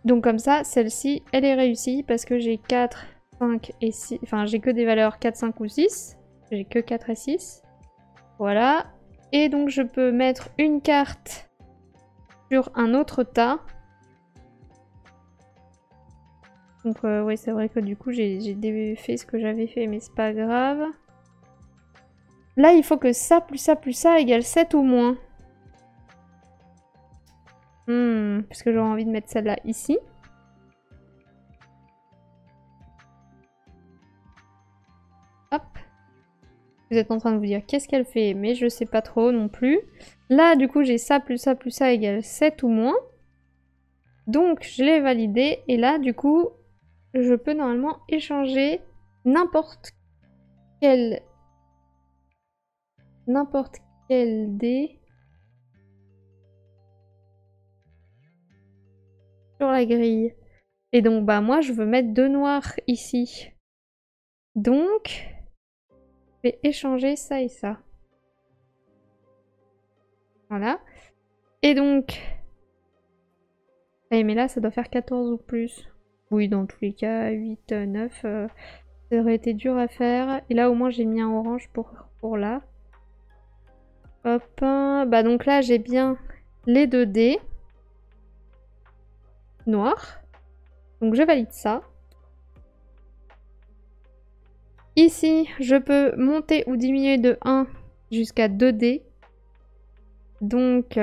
donc comme ça, celle-ci, elle est réussie parce que j'ai 4, 5 et 6. Enfin, j'ai que des valeurs 4, 5 ou 6. J'ai que 4 et 6. Voilà. Et donc, je peux mettre une carte sur un autre tas. Donc, oui, c'est vrai que du coup, j'ai fait ce que j'avais fait, mais c'est pas grave. Là, il faut que ça plus ça plus ça égale 7 ou moins. Parce que j'aurais envie de mettre celle-là ici. Hop. Vous êtes en train de vous dire qu'est-ce qu'elle fait, mais je sais pas trop non plus. Là, du coup, j'ai ça plus ça égale 7 ou moins. Donc, je l'ai validé. Et là, du coup, je peux normalement échanger n'importe quel dé sur la grille. Et donc, bah moi, je veux mettre 2 noirs ici. Donc, je vais échanger ça et ça. Voilà. Et donc... mais là, ça doit faire 14 ou plus. Oui, dans tous les cas, 8, 9, ça aurait été dur à faire. Et là, au moins, j'ai mis un orange pour là. Hop, bah donc là, j'ai bien les 2 dés noirs. Donc, je valide ça. Ici, je peux monter ou diminuer de 1 jusqu'à 2 dés. Donc...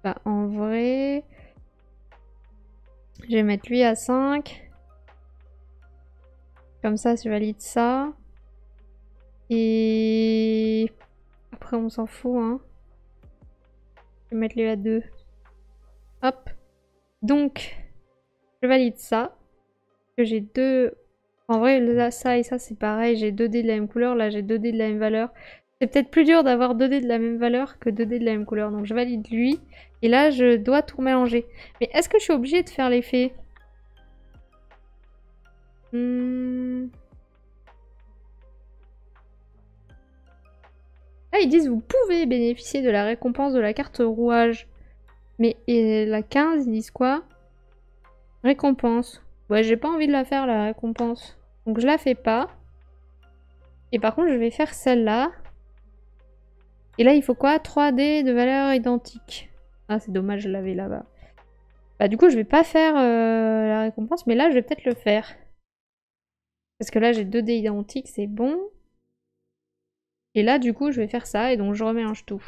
Bah, en vrai... Je vais mettre lui à 5. Comme ça, je valide ça. Et... Après, on s'en fout, hein. Je vais mettre lui à 2. Hop. Donc, je valide ça. Que j'ai 2 En vrai, là, ça et ça, c'est pareil. J'ai 2 dés de la même couleur. Là, j'ai 2 dés de la même valeur. C'est peut-être plus dur d'avoir 2 dés de la même valeur que 2 dés de la même couleur. Donc, je valide lui. Et là, je dois tout mélanger. Mais est-ce que je suis obligée de faire l'effet? Ah, ils disent vous pouvez bénéficier de la récompense de la carte rouage. Mais et la 15, ils disent quoi? Récompense. Ouais, j'ai pas envie de la faire, la récompense. Donc je la fais pas. Et par contre, je vais faire celle-là. Et là, il faut quoi? 3 dés de valeur identique. Ah, c'est dommage, je l'avais là-bas. Bah du coup, je vais pas faire la récompense, mais là, je vais peut-être le faire. Parce que là, j'ai 2 dés identiques, c'est bon. Et là, du coup, je vais faire ça, et donc je remélange tout.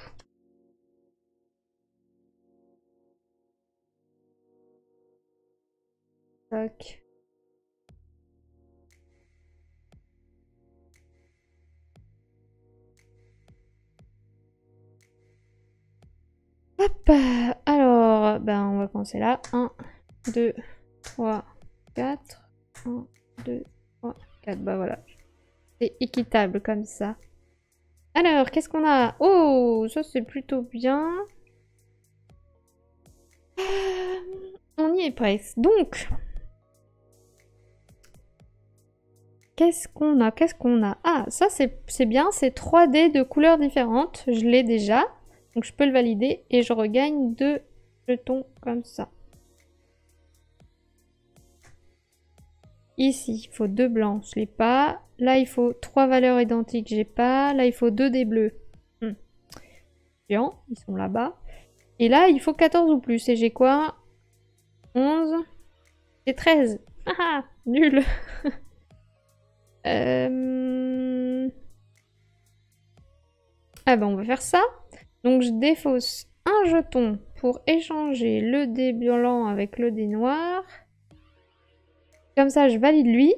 Tac. Hop, alors, ben on va commencer là. 1, 2, 3, 4. 1, 2, 3, 4. Bah voilà. C'est équitable comme ça. Alors, qu'est-ce qu'on a? Oh, ça c'est plutôt bien. On y est presque. Donc, qu'est-ce qu'on a? Qu'est-ce qu'on a? Ah, ça c'est bien, c'est 3 dés de couleurs différentes. Je l'ai déjà. Donc je peux le valider et je regagne 2 jetons comme ça. Ici, il faut 2 blancs, je l'ai pas. Là, il faut 3 valeurs identiques, j'ai pas. Là, il faut 2 dés bleus. Bien, ils sont là-bas. Et là, il faut 14 ou plus. Et j'ai quoi? 11 et 13. Ah, nul. Ah ben, on va faire ça. Donc, je défausse un jeton pour échanger le dé blanc avec le dé noir. Comme ça, je valide lui.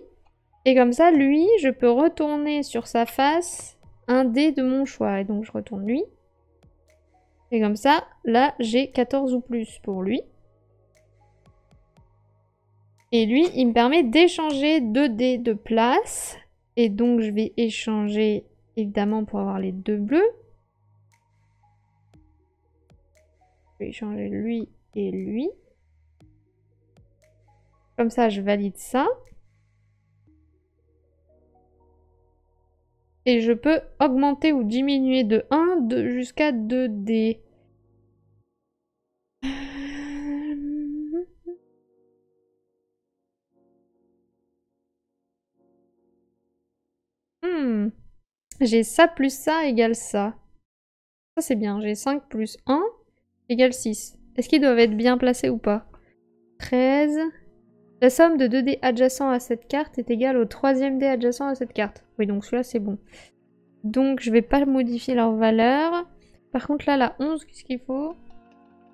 Et comme ça, lui, je peux retourner sur sa face un dé de mon choix. Et donc, je retourne lui. Et comme ça, là, j'ai 14 ou plus pour lui. Et lui, il me permet d'échanger 2 dés de place. Et donc, je vais échanger, évidemment, pour avoir les 2 bleus. Je vais échanger lui et lui. Comme ça, je valide ça. Et je peux augmenter ou diminuer de 1 jusqu'à 2 dés. J'ai ça plus ça égale ça. Ça c'est bien, j'ai 5 plus 1 égale 6. Est-ce qu'ils doivent être bien placés ou pas? 13. La somme de 2 dés adjacents à cette carte est égale au 3e dé adjacent à cette carte. Oui, donc celui-là c'est bon. Donc je vais pas modifier leur valeur. Par contre là, la 11, qu'est-ce qu'il faut?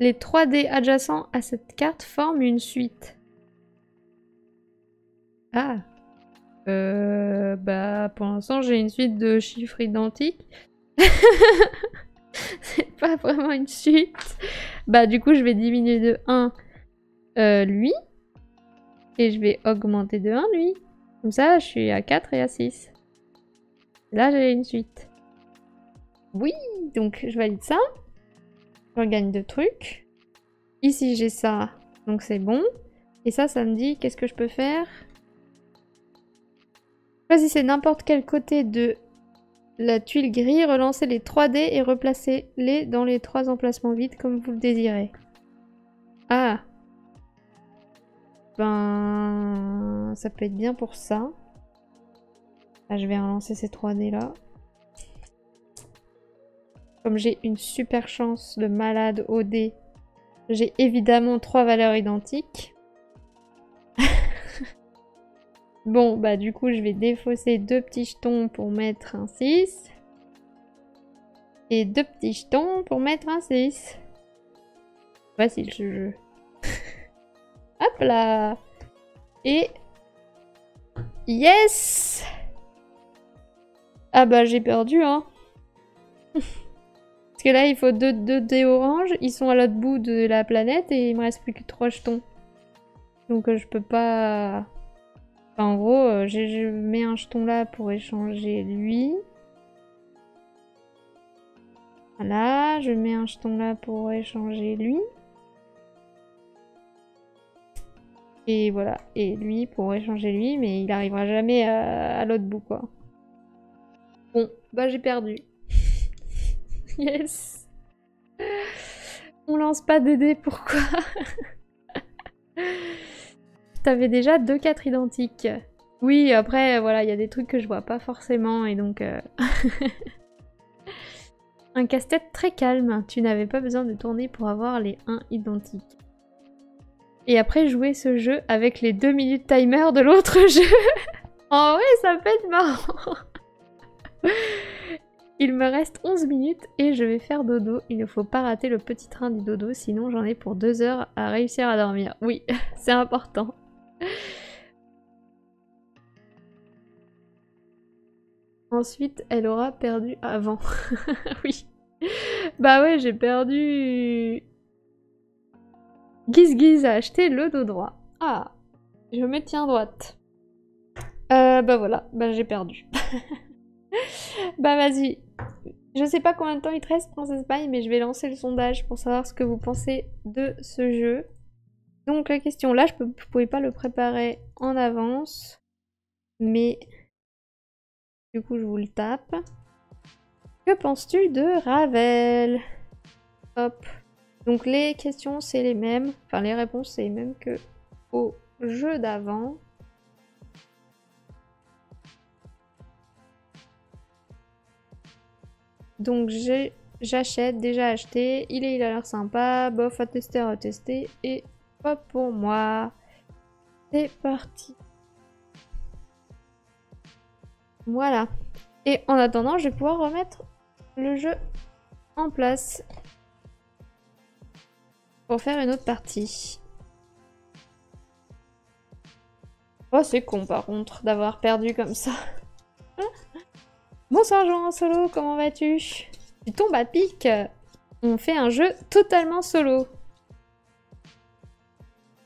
Les 3 dés adjacents à cette carte forment une suite. Ah. Bah pour l'instant j'ai une suite de chiffres identiques. C'est pas vraiment une suite. Bah du coup je vais diminuer de 1 lui. Et je vais augmenter de 1 lui. Comme ça je suis à 4 et à 6. Là j'ai une suite. Oui, donc je valide ça. Je regagne 2 trucs. Ici j'ai ça, donc c'est bon. Et ça me dit qu'est-ce que je peux faire? Choisissez n'importe quel côté de la tuile grise, relancez les 3 dés et replacez-les dans les 3 emplacements vides comme vous le désirez. Ah. Ben... ça peut être bien pour ça. Là, je vais relancer ces 3 dés là. Comme j'ai une super chance de malade au dé, j'ai évidemment 3 valeurs identiques. Bon, bah du coup, je vais défausser 2 petits jetons pour mettre un 6. Et 2 petits jetons pour mettre un 6. Facile ce jeu. Hop là! Et... yes! Ah bah j'ai perdu, hein. Parce que là, il faut 2 dés oranges. Ils sont à l'autre bout de la planète et il me reste plus que 3 jetons. Donc je peux pas... Enfin, en gros, je mets un jeton là pour échanger lui. Voilà, je mets un jeton là pour échanger lui. Et voilà, et lui pour échanger lui, mais il arrivera jamais à l'autre bout, quoi. Bon, bah j'ai perdu. Yes. On lance pas de dés, pourquoi? T'avais déjà 2 4 identiques. Oui, après, voilà, il y a des trucs que je vois pas forcément, et donc... Un casse-tête très calme. Tu n'avais pas besoin de tourner pour avoir les 1 identiques. Et après, jouer ce jeu avec les 2 minutes timer de l'autre jeu. En vrai, ça peut être marrant. Il me reste 11 minutes et je vais faire dodo. Il ne faut pas rater le petit train du dodo, sinon j'en ai pour 2 heures à réussir à dormir. Oui, c'est important. Ensuite, elle aura perdu avant. Oui. Bah ouais, j'ai perdu... Guise a acheté le dos droit. Ah, je me tiens droite. Bah voilà, bah j'ai perdu. Bah vas-y. Je sais pas combien de temps il te reste, Princesse Paille, mais je vais lancer le sondage pour savoir ce que vous pensez de ce jeu. Donc la question, là je pouvais pas le préparer en avance, mais du coup je vous le tape. Que penses-tu de Ravel? Hop. Donc les questions c'est les mêmes, enfin les réponses c'est les mêmes que au jeu d'avant. Donc j'achète, déjà acheté, il a l'air sympa, bof, à tester, et hop pour moi. C'est parti. Voilà. Et en attendant, je vais pouvoir remettre le jeu en place pour faire une autre partie. Oh, c'est con par contre d'avoir perdu comme ça. Bonsoir Jean Solo, comment vas-tu? Tu tombes à pic. On fait un jeu totalement solo.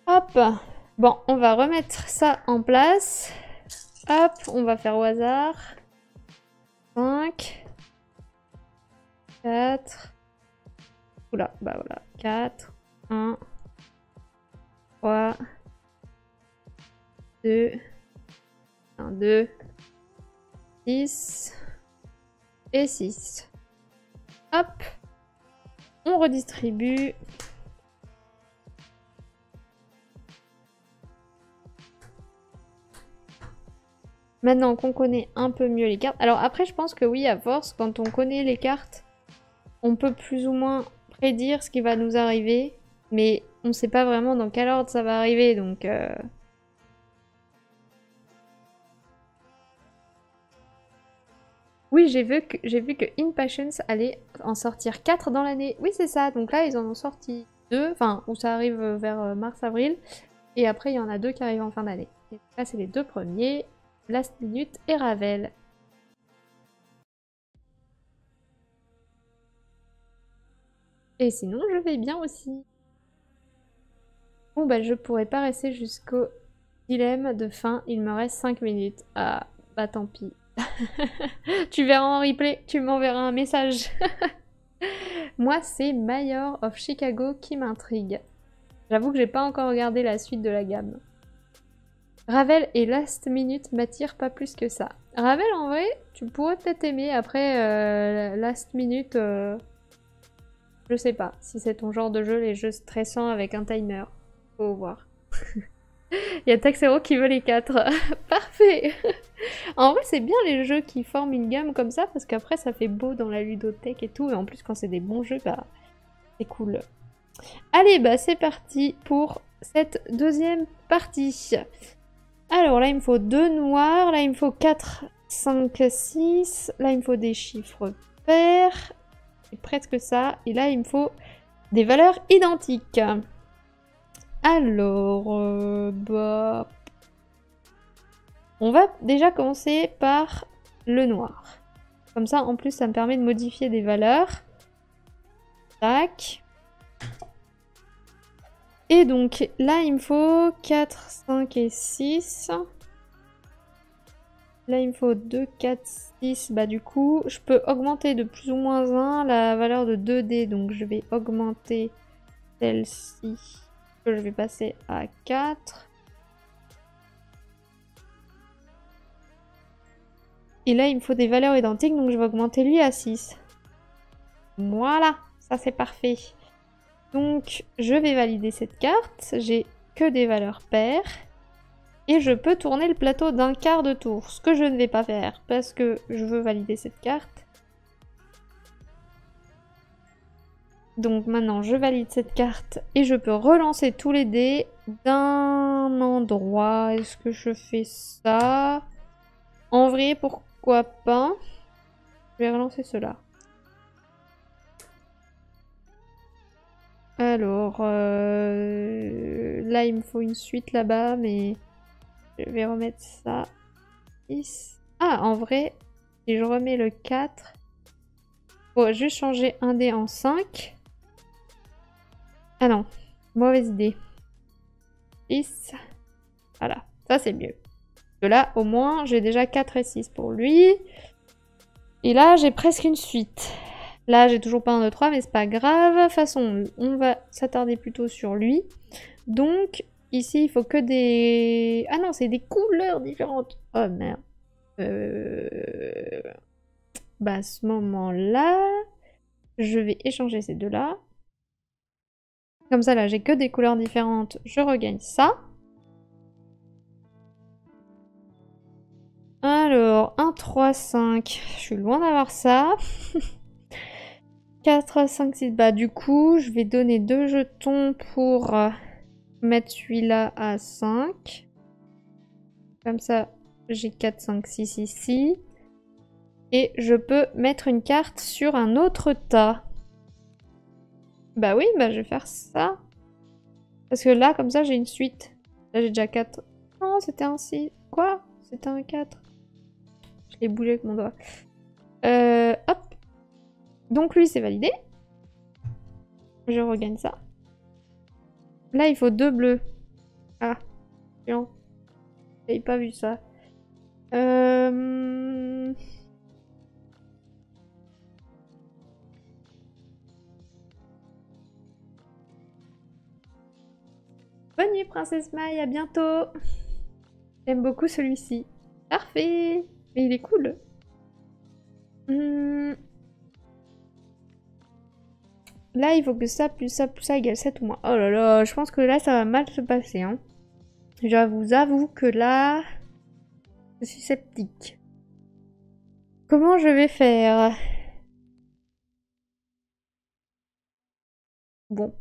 Hop. Bon, on va remettre ça en place. Hop, on va faire au hasard. 5. 4. Oula, bah voilà. 4. 1. 3. 2. 1, 2. 6. Et 6. Hop. On redistribue. Maintenant qu'on connaît un peu mieux les cartes. Alors après, je pense que oui, à force, quand on connaît les cartes, on peut plus ou moins prédire ce qui va nous arriver. Mais on ne sait pas vraiment dans quel ordre ça va arriver, donc... Oui, j'ai vu que Impatience allait en sortir 4 dans l'année. Oui, c'est ça. Donc là, ils en ont sorti 2, enfin, où ça arrive vers mars-avril. Et après, il y en a 2 qui arrivent en fin d'année. Et là, c'est les 2 premiers. Last Minute et Ravel. Et sinon, je vais bien aussi. Bon, bah, je pourrais pas rester jusqu'au dilemme de fin. Il me reste 5 minutes. Ah, bah tant pis. Tu verras en replay, tu m'enverras un message. Moi, c'est Mayor of Chicago qui m'intrigue. J'avoue que j'ai pas encore regardé la suite de la gamme. Ravel et Last Minute m'attirent pas plus que ça. Ravel, en vrai, tu pourrais peut-être aimer. Après, Last Minute, je sais pas si c'est ton genre de jeu, les jeux stressants avec un timer. Faut voir. Il y a Taxero qui veut les 4. Parfait. En vrai, c'est bien les jeux qui forment une gamme comme ça, parce qu'après, ça fait beau dans la ludothèque et tout. Et en plus, quand c'est des bons jeux, bah, c'est cool. Allez, bah, c'est parti pour cette deuxième partie. Alors, là, il me faut 2 noirs. Là, il me faut 4, 5, 6. Là, il me faut des chiffres pairs. C'est presque ça. Et là, il me faut des valeurs identiques. Alors, bah... On va déjà commencer par le noir. Comme ça, en plus, ça me permet de modifier des valeurs. Tac. Et donc, là, il me faut 4, 5 et 6. Là, il me faut 2, 4, 6. Bah, du coup, je peux augmenter de plus ou moins 1 la valeur de 2D. Donc, je vais augmenter celle-ci. Je vais passer à 4. Et là, il me faut des valeurs identiques. Donc, je vais augmenter lui à 6. Voilà, ça c'est parfait. Donc, je vais valider cette carte. J'ai que des valeurs paires. Et je peux tourner le plateau d'un quart de tour. Ce que je ne vais pas faire parce que je veux valider cette carte. Donc maintenant, je valide cette carte et je peux relancer tous les dés d'un endroit. Est-ce que je fais ça? En vrai, pourquoi pas? Je vais relancer cela. Alors, là, il me faut une suite là-bas, mais je vais remettre ça. 6. Ah, en vrai, si je remets le 4, faut juste changer un dé en 5. Ah non, mauvaise idée. 6. Voilà, ça c'est mieux. Parce que là, au moins, j'ai déjà 4 et 6 pour lui. Et là, j'ai presque une suite. Là, j'ai toujours pas 1, 2, 3, mais c'est pas grave. De toute façon, on va s'attarder plutôt sur lui. Donc, ici, il faut que des... Ah non, c'est des couleurs différentes. Oh merde. Bah, à ce moment-là, je vais échanger ces deux-là. Comme ça, là, j'ai que des couleurs différentes. Je regagne ça. Alors, 1, 3, 5. Je suis loin d'avoir ça. 4, 5, 6. Bah, du coup, je vais donner 2 jetons pour mettre celui-là à 5. Comme ça, j'ai 4, 5, 6 ici. Et je peux mettre une carte sur un autre tas. Bah oui, bah je vais faire ça. Parce que là, comme ça, j'ai une suite. Là, j'ai déjà 4. Non, c'était un 6. Quoi? C'était un 4. Je l'ai bougé avec mon doigt. Hop. Donc lui, c'est validé. Je regagne ça. Là, il faut 2 bleus. Ah. Non. J'avais pas vu ça. Bonne nuit, Princesse Maï, à bientôt. J'aime beaucoup celui-ci. Parfait. Mais il est cool. Là, il faut que ça plus ça égale 7 ou moins. Oh là là, je pense que là, ça va mal se passer. Hein. Je vous avoue que là, je suis sceptique. Comment je vais faire? Bon.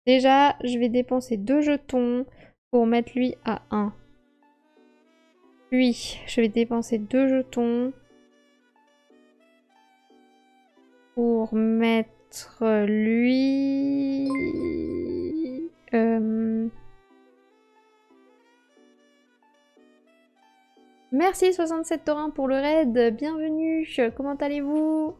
Déjà, je vais dépenser 2 jetons pour mettre lui à 1. Puis, je vais dépenser 2 jetons pour mettre lui... Merci 67 taurins pour le raid, bienvenue, comment allez-vous?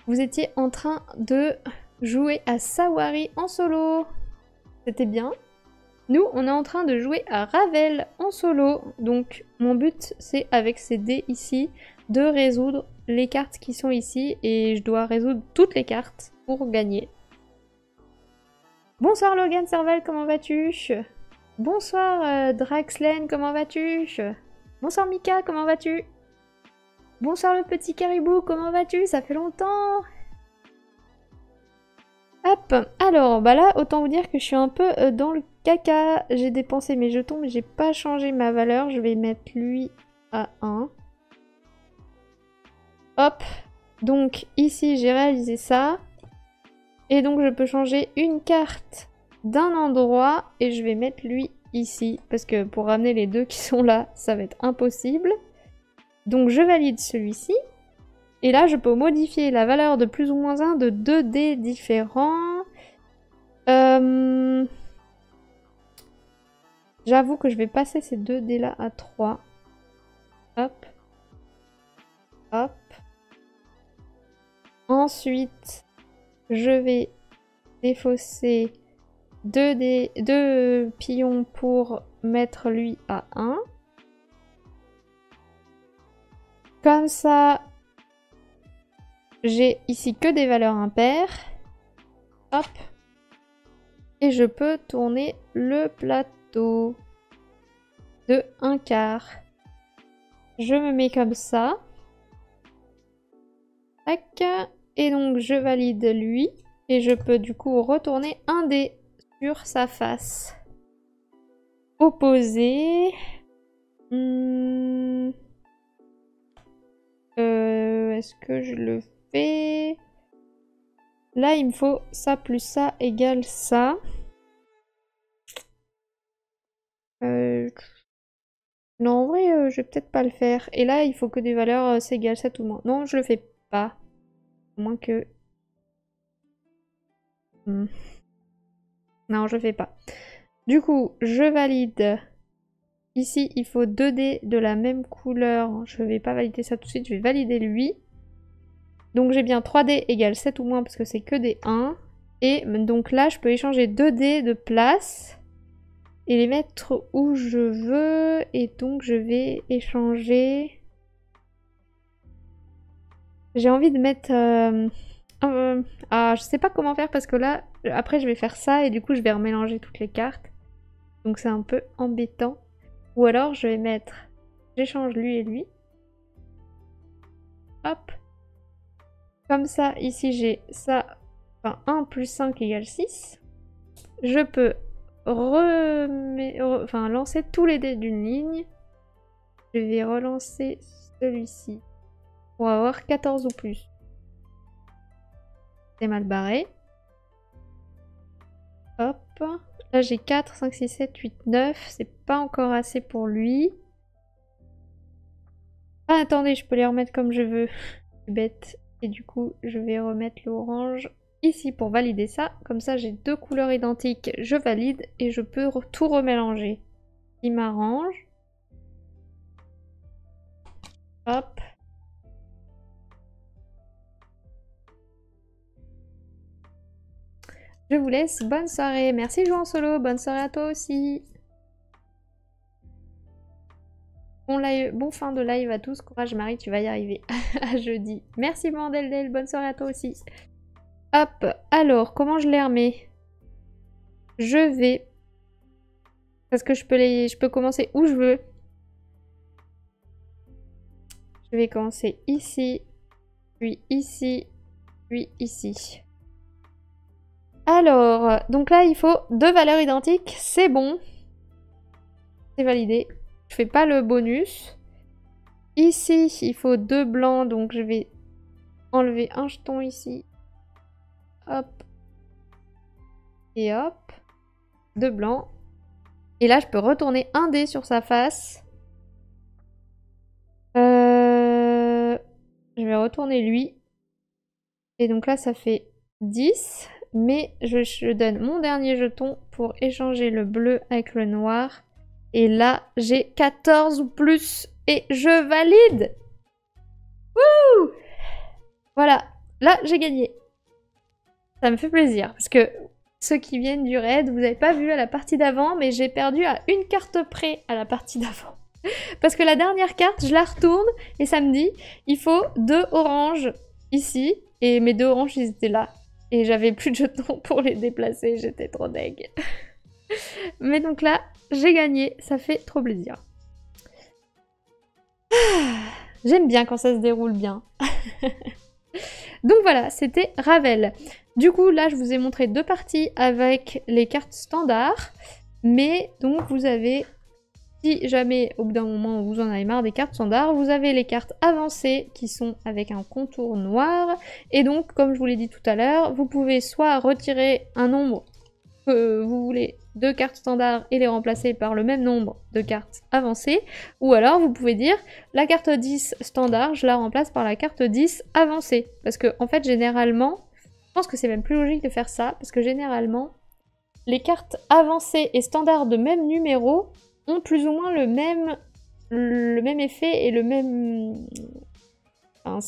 Vous étiez en train de jouer à Sawari en solo, c'était bien. Nous, on est en train de jouer à Ravel en solo, donc mon but c'est avec ces dés ici de résoudre les cartes qui sont ici et je dois résoudre toutes les cartes pour gagner. Bonsoir Logan Serval, comment vas-tu? Bonsoir Draxlen, comment vas-tu? Bonsoir Mika, comment vas-tu? Bonsoir le petit caribou, comment vas-tu? Ça fait longtemps. Hop, alors bah là autant vous dire que je suis un peu dans le caca. J'ai dépensé mes jetons mais j'ai pas changé ma valeur. Je vais mettre lui à 1. Hop, donc ici j'ai réalisé ça. Et donc je peux changer une carte d'un endroit et je vais mettre lui ici. Parce que pour ramener les deux qui sont là, ça va être impossible. Donc je valide celui-ci. Et là je peux modifier la valeur de plus ou moins 1 de 2 dés différents. J'avoue que je vais passer ces 2 dés là à 3. Hop. Hop. Ensuite, je vais défausser 2 pions pour mettre lui à 1. Comme ça, j'ai ici que des valeurs impaires. Hop. Et je peux tourner le plateau de 1/4. Je me mets comme ça. Tac. Et donc je valide lui. Et je peux du coup retourner un dé sur sa face. Opposé. Est-ce que je le fais? Là, il me faut ça plus ça égale ça. Non, en vrai, je vais peut-être pas le faire. Et là, il faut que des valeurs s'égalent 7 ou moins. Non, je le fais pas. À moins que... Non, je fais pas. Du coup, je valide. Ici, il faut 2 dés de la même couleur. Je vais pas valider ça tout de suite, je vais valider lui. Donc j'ai bien 3D égale 7 ou moins parce que c'est que des 1. Et donc là, je peux échanger 2 dés de place et les mettre où je veux. Et donc je vais échanger... J'ai envie de mettre... je sais pas comment faire parce que là, après je vais faire ça et du coup je vais remélanger toutes les cartes. Donc c'est un peu embêtant. Ou alors je vais mettre... J'échange lui et lui. Hop. Comme ça, ici j'ai ça. Enfin, 1 plus 5 égale 6. Je peux lancer tous les dés d'une ligne. Je vais relancer celui-ci. Pour avoir 14 ou plus. C'est mal barré. Hop. Là j'ai 4, 5, 6, 7, 8, 9. C'est pas encore assez pour lui. Ah attendez, je peux les remettre comme je veux. Je suis bête. Et du coup, je vais remettre l'orange ici pour valider ça. Comme ça, j'ai 2 couleurs identiques. Je valide et je peux tout remélanger. Il m'arrange. Hop. Je vous laisse. Bonne soirée. Merci de jouer en solo. Bonne soirée à toi aussi. Bon fin de live à tous. Courage Marie, tu vas y arriver. À jeudi. Merci Mandeldel. Bonne soirée à toi aussi. Hop. Alors, comment je les remets? Je vais... Parce que je peux commencer où je veux. Je vais commencer ici, puis ici, puis ici. Alors, donc là, il faut 2 valeurs identiques. C'est bon. C'est validé. Je fais pas le bonus. Ici, il faut 2 blancs, donc je vais enlever un jeton ici. Hop. Et hop. 2 blancs. Et là, je peux retourner un dé sur sa face. Je vais retourner lui. Et donc là, ça fait 10. Mais je donne mon dernier jeton pour échanger le bleu avec le noir. Et là, j'ai 14 ou plus. Et je valide. Wouh! Voilà. Là, j'ai gagné. Ça me fait plaisir. Parce que ceux qui viennent du raid, vous n'avez pas vu à la partie d'avant, mais j'ai perdu à une carte près à la partie d'avant. Parce que la dernière carte, je la retourne et ça me dit, il faut 2 oranges ici. Et mes 2 oranges, ils étaient là. Et j'avais plus de jetons pour les déplacer, j'étais trop deg. Mais donc là, j'ai gagné, ça fait trop plaisir. J'aime bien quand ça se déroule bien. Donc voilà, c'était Ravel. Du coup, là, je vous ai montré 2 parties avec les cartes standards. Mais donc, vous avez... Si jamais, au bout d'un moment, vous en avez marre des cartes standards, vous avez les cartes avancées qui sont avec un contour noir. Et donc, comme je vous l'ai dit tout à l'heure, vous pouvez soit retirer un nombre que vous voulez de cartes standards et les remplacer par le même nombre de cartes avancées. Ou alors, vous pouvez dire, la carte 10 standard, je la remplace par la carte 10 avancée. Parce que, en fait, généralement, je pense que c'est même plus logique de faire ça. Parce que généralement, les cartes avancées et standards de même numéro ont plus ou moins le même effet et le même... Enfin,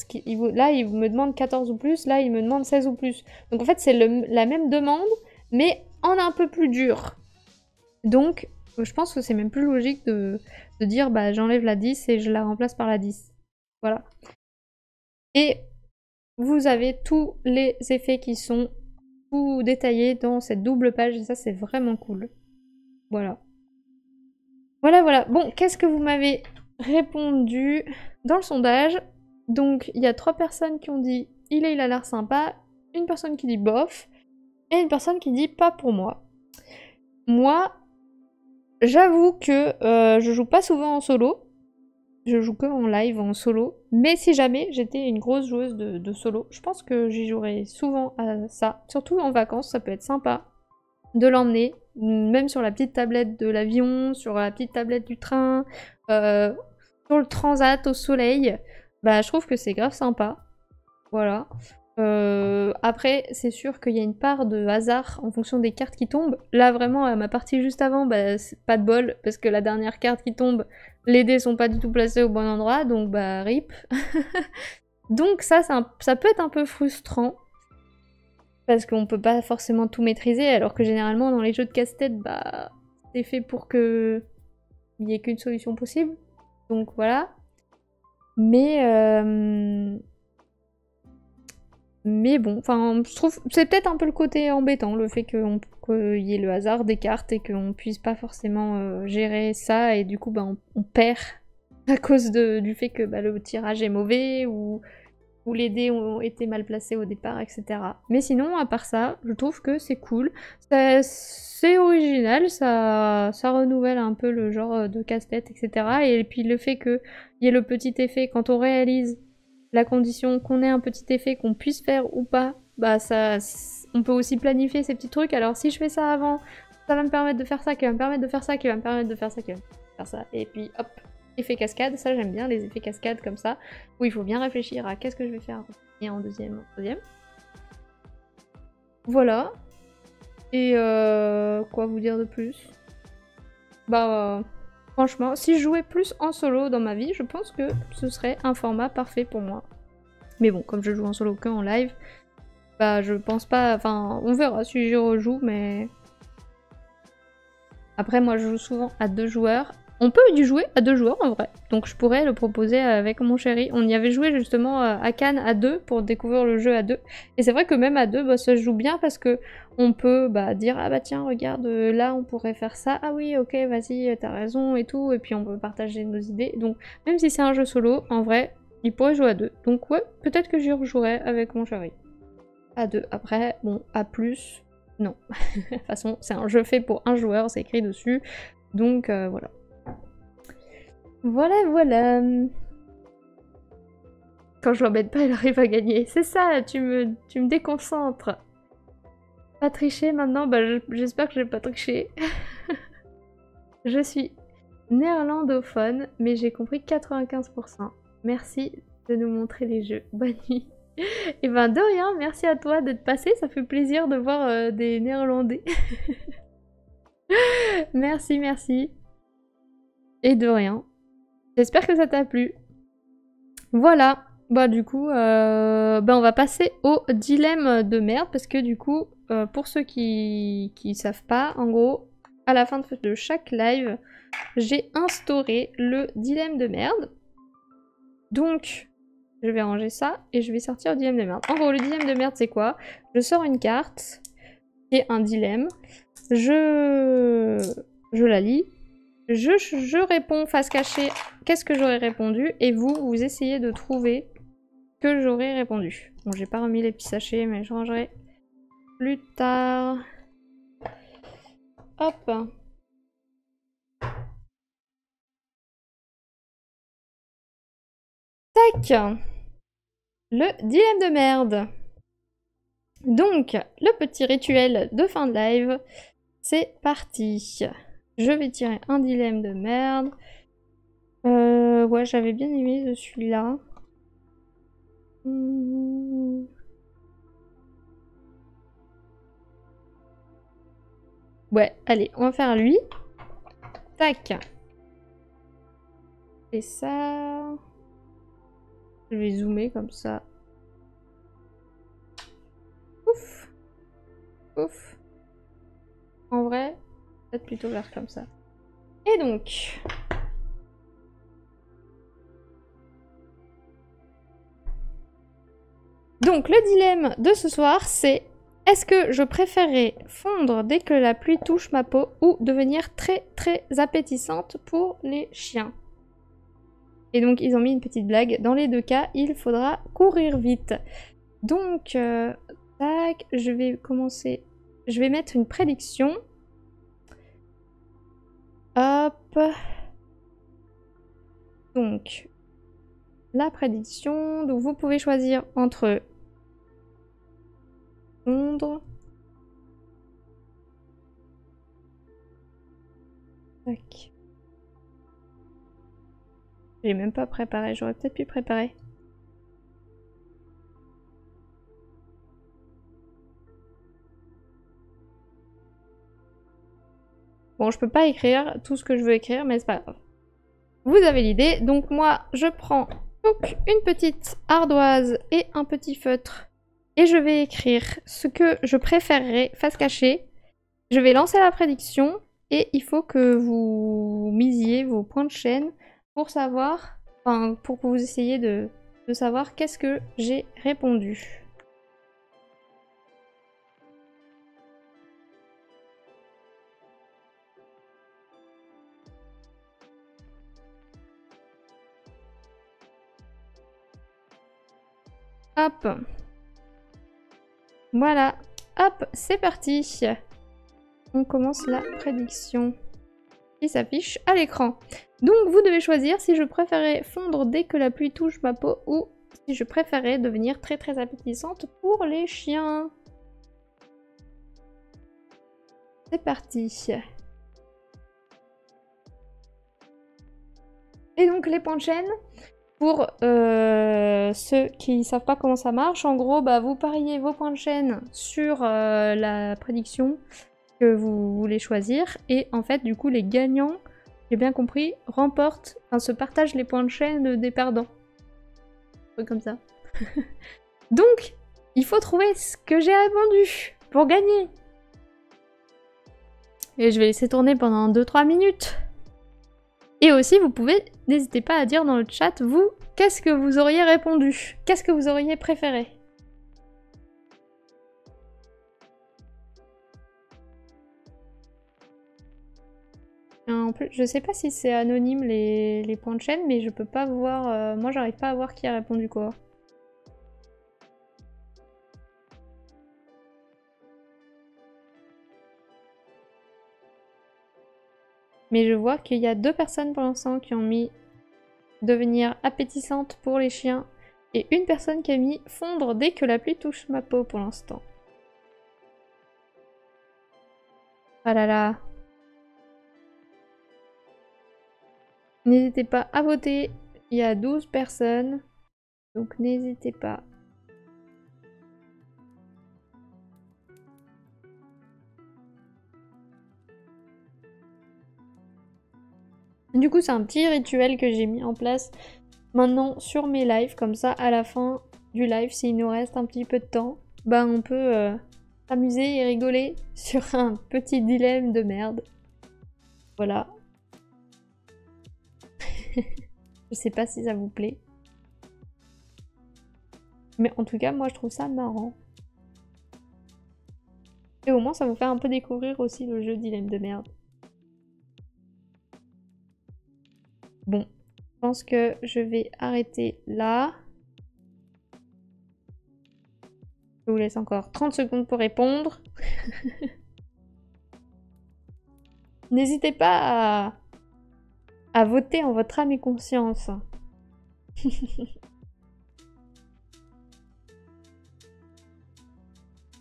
là, il me demande 14 ou plus, là, il me demande 16 ou plus. Donc en fait, c'est la même demande, mais en un peu plus dur. Donc, je pense que c'est même plus logique de dire, bah, j'enlève la 10 et je la remplace par la 10. Voilà. Et vous avez tous les effets qui sont tout détaillés dans cette double page et ça c'est vraiment cool. Voilà. Voilà. Bon, qu'est-ce que vous m'avez répondu dans le sondage? Donc, il y a 3 personnes qui ont dit il a l'air sympa, une personne qui dit bof, et une personne qui dit pas pour moi. Moi, j'avoue que je joue pas souvent en solo. Je joue que en live, en solo. Mais si jamais j'étais une grosse joueuse de solo, je pense que j'y jouerais souvent à ça. Surtout en vacances, ça peut être sympa de l'emmener. Même sur la petite tablette de l'avion, sur la petite tablette du train, sur le transat au soleil. Bah, je trouve que c'est grave sympa. Voilà. Après, c'est sûr qu'il y a une part de hasard en fonction des cartes qui tombent. Là, vraiment, à ma partie juste avant, bah, c'est pas de bol, parce que la dernière carte qui tombe, les dés sont pas du tout placés au bon endroit, donc bah, rip. Donc ça peut être un peu frustrant, parce qu'on peut pas forcément tout maîtriser, alors que généralement, dans les jeux de casse-tête, bah, c'est fait pour que il y ait qu'une solution possible. Donc voilà. Mais bon, enfin, je trouve c'est peut-être un peu le côté embêtant, le fait qu'il y ait le hasard des cartes et qu'on puisse pas forcément gérer ça, et du coup, bah, on perd à cause du fait que bah, le tirage est mauvais ou les dés ont été mal placés au départ, etc. Mais sinon, à part ça, je trouve que c'est cool. C'est original, ça renouvelle un peu le genre de casse-tête, etc. Et puis le fait qu'il y ait le petit effet quand on réalise la condition qu'on ait un petit effet qu'on puisse faire ou pas, bah ça, on peut aussi planifier ces petits trucs. Alors si je fais ça avant, ça va me permettre de faire ça, qui va me permettre de faire ça, qui va me permettre de faire ça, qui va me permettre de faire ça. Et puis hop, effet cascade, ça j'aime bien les effets cascade comme ça, où il faut bien réfléchir à qu'est-ce que je vais faire et en deuxième, en troisième. Voilà. Et quoi vous dire de plus? Bah franchement, si je jouais plus en solo dans ma vie, je pense que ce serait un format parfait pour moi. Mais bon, comme je joue en solo que en live, bah je pense pas... Enfin, on verra si j'y rejoue, mais... Après, moi je joue souvent à 2 joueurs. On peut y jouer à 2 joueurs en vrai, donc je pourrais le proposer avec mon chéri. On y avait joué justement à Cannes à 2 pour découvrir le jeu à 2. Et c'est vrai que même à 2, bah, ça se joue bien parce que on peut bah, dire ah bah tiens regarde là on pourrait faire ça, ah oui ok vas-y t'as raison et tout, et puis on peut partager nos idées. Donc même si c'est un jeu solo, en vrai, il pourrait jouer à 2. Donc ouais, peut-être que j'y rejouerai avec mon chéri. À 2. Après, bon, à plus, non. De toute façon, c'est un jeu fait pour un joueur, c'est écrit dessus. Donc voilà. Voilà. Quand je l'embête pas, elle arrive à gagner. C'est ça, tu me déconcentres. Pas tricher maintenant, bah j'espère que je vais pas tricher. Je suis néerlandophone, mais j'ai compris 95%. Merci de nous montrer les jeux. Bonne nuit. Et ben de rien, merci à toi d'être passé, ça fait plaisir de voir des néerlandais. Merci. Et de rien. J'espère que ça t'a plu. Voilà. Bah du coup, bah, on va passer au dilemme de merde, parce que du coup, pour ceux qui savent pas, en gros, à la fin de chaque live, j'ai instauré le dilemme de merde. Donc, je vais ranger ça et je vais sortir le dilemme de merde. En gros, le dilemme de merde, c'est quoi? Je sors une carte qui est un dilemme. Je la lis. Je réponds face cachée qu'est-ce que j'aurais répondu, et vous essayez de trouver que j'aurais répondu. Bon, j'ai pas remis les petits sachets, mais je rangerai plus tard. Hop. Tac. Le dilemme de merde. Donc, le petit rituel de fin de live, c'est parti. Je vais tirer un dilemme de merde. Ouais, j'avais bien aimé celui-là. Ouais, allez, on va faire lui. Tac. Et ça... Je vais zoomer comme ça. Ouf. Ouf. En vrai, peut-être plutôt vert comme ça. Et donc... Donc le dilemme de ce soir, c'est est-ce que je préférais fondre dès que la pluie touche ma peau ou devenir très très appétissante pour les chiens? Et donc ils ont mis une petite blague. Dans les deux cas, il faudra courir vite. Donc, tac, je vais commencer. Je vais mettre une prédiction. Hop. Donc, la prédiction. Donc vous pouvez choisir entre fondre. Tac. J'ai même pas préparé, j'aurais peut-être pu préparer. Bon, je peux pas écrire tout ce que je veux écrire, mais c'est pas grave. Vous avez l'idée, donc moi je prends donc une petite ardoise et un petit feutre et je vais écrire ce que je préférerais face cachée. Je vais lancer la prédiction et il faut que vous misiez vos points de chaîne pour savoir, enfin pour que vous essayiez de savoir qu'est-ce que j'ai répondu. Hop. Voilà. Hop, c'est parti. On commence la prédiction qui s'affiche à l'écran. Donc vous devez choisir si je préférais fondre dès que la pluie touche ma peau ou si je préférais devenir très très appétissante pour les chiens. C'est parti. Et donc les points de chaîne, pour ceux qui ne savent pas comment ça marche, en gros, bah, vous pariez vos points de chaîne sur la prédiction que vous voulez choisir. Et en fait, du coup, les gagnants, j'ai bien compris, remportent, enfin se partagent les points de chaîne des perdants. Un truc comme ça. Donc, il faut trouver ce que j'ai répondu pour gagner. Et je vais laisser tourner pendant 2-3 minutes. Et aussi, vous pouvez, n'hésitez pas à dire dans le chat, vous, qu'est-ce que vous auriez répondu? Qu'est-ce que vous auriez préféré? En plus, je sais pas si c'est anonyme les points de chaîne, mais je peux pas voir... moi, j'arrive pas à voir qui a répondu quoi. Mais je vois qu'il y a 2 personnes pour l'instant qui ont mis devenir appétissante pour les chiens et une personne qui a mis fondre dès que la pluie touche ma peau pour l'instant. Ah là là. N'hésitez pas à voter. Il y a 12 personnes. Donc n'hésitez pas. Du coup, c'est un petit rituel que j'ai mis en place maintenant sur mes lives. Comme ça, à la fin du live, s'il nous reste un petit peu de temps, bah on peut s'amuser et rigoler sur un petit dilemme de merde. Voilà. Je sais pas si ça vous plaît. Mais en tout cas, moi je trouve ça marrant. Et au moins, ça vous fait un peu découvrir aussi le jeu dilemme de merde. Bon, je pense que je vais arrêter là. Je vous laisse encore 30 secondes pour répondre. N'hésitez pas à voter en votre âme et conscience.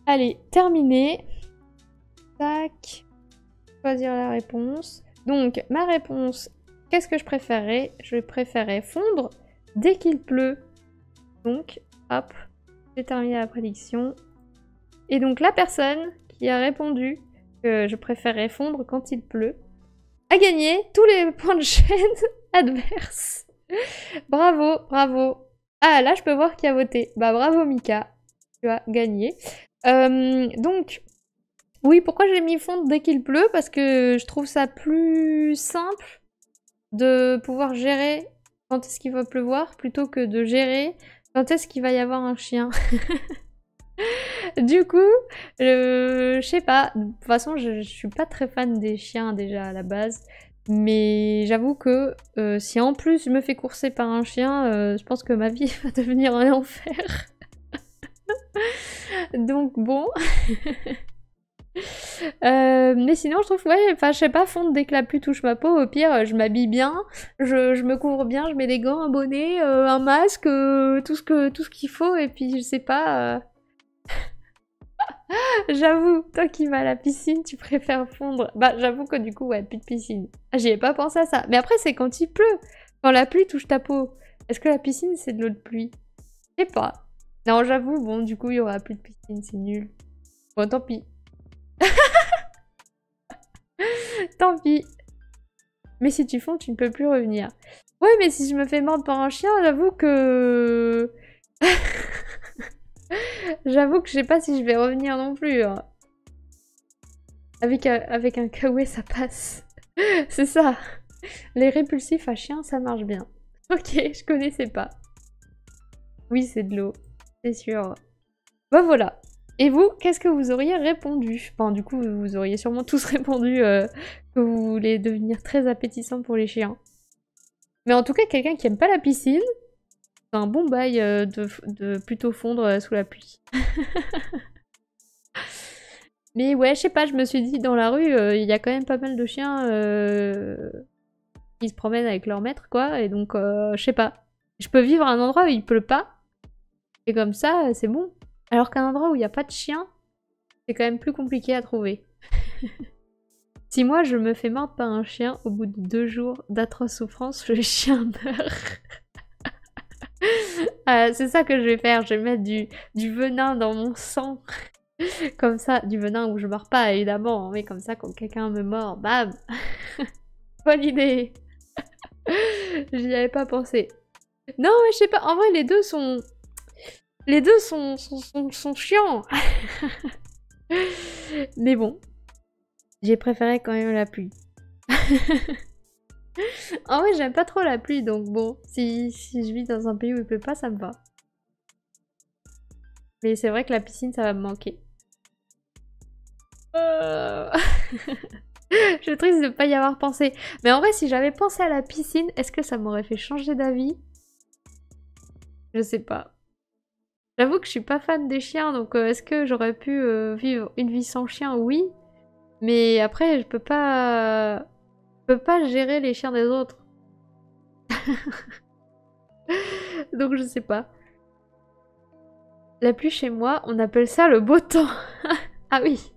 Allez, terminé. Tac. Choisir la réponse. Donc, ma réponse, qu'est-ce que je préférais? Je préférais fondre dès qu'il pleut. Donc, hop, j'ai terminé la prédiction. Et donc, la personne qui a répondu que je préférais fondre quand il pleut a gagné tous les points de chaîne adverses. Bravo, bravo. Ah, là, je peux voir qui a voté. Bah, bravo, Mika. Tu as gagné. Donc, oui, pourquoi j'ai mis fondre dès qu'il pleut? Parce que je trouve ça plus simple de pouvoir gérer quand est-ce qu'il va pleuvoir plutôt que de gérer Quand est-ce qu'il va y avoir un chien? Du coup, je sais pas. De toute façon, je suis pas très fan des chiens déjà à la base. Mais j'avoue que si en plus je me fais courser par un chien, je pense que ma vie va devenir un enfer. Donc bon. Mais sinon, je trouve, ouais, enfin, je sais pas, fondre dès que la pluie touche ma peau, au pire, je m'habille bien, je me couvre bien, je mets des gants, un bonnet, un masque, tout ce qu'il faut, et puis je sais pas. J'avoue, toi qui vas à la piscine, tu préfères fondre. Bah, j'avoue que du coup, ouais, plus de piscine. Ah, j'y ai pas pensé à ça. Mais après, c'est quand il pleut, quand la pluie touche ta peau. Est-ce que la piscine, c'est de l'eau de pluie? Je sais pas. Non, j'avoue, bon, du coup, il y aura plus de piscine, c'est nul. Bon, tant pis. Tant pis. Mais si tu fonds, tu ne peux plus revenir. Ouais, mais si je me fais mordre par un chien, j'avoue que... J'avoue que je sais pas si je vais revenir non plus. Hein. Avec un kawaii, ça passe. C'est ça. Les répulsifs à chiens, ça marche bien. Ok, je connaissais pas. Oui, c'est de l'eau. C'est sûr. Bah voilà. Et vous, qu'est-ce que vous auriez répondu? Enfin, du coup, vous auriez sûrement tous répondu que vous voulez devenir très appétissant pour les chiens. Mais en tout cas, quelqu'un qui aime pas la piscine, c'est un bon bail de plutôt fondre sous la pluie. Mais ouais, je sais pas, je me suis dit, dans la rue, il y a quand même pas mal de chiens qui se promènent avec leur maître, quoi. Et donc, je sais pas. Je peux vivre à un endroit où il pleut pas. Et comme ça, c'est bon. Alors qu'un endroit où il n'y a pas de chien, c'est quand même plus compliqué à trouver. Si moi je me fais mordre par un chien, au bout de 2 jours d'atroces souffrances, le chien meurt. C'est ça que je vais faire, je vais mettre du venin dans mon sang. Comme ça, du venin où je meurs pas évidemment, mais comme ça quand quelqu'un me mord, bam. Bonne idée. J'y avais pas pensé. Non mais je sais pas, en vrai les deux sont... Les deux sont chiants. Mais bon, j'ai préféré quand même la pluie. En vrai, j'aime pas trop la pluie, donc bon, si je vis dans un pays où il pleut pas, ça me va. Mais c'est vrai que la piscine, ça va me manquer. Je suis triste de pas y avoir pensé. Mais en vrai, si j'avais pensé à la piscine, est-ce que ça m'aurait fait changer d'avis? Je sais pas. J'avoue que je suis pas fan des chiens, donc est-ce que j'aurais pu vivre une vie sans chien? Oui. Mais après, je peux pas gérer les chiens des autres. Donc je sais pas. La pluie chez moi, on appelle ça le beau temps. Ah oui.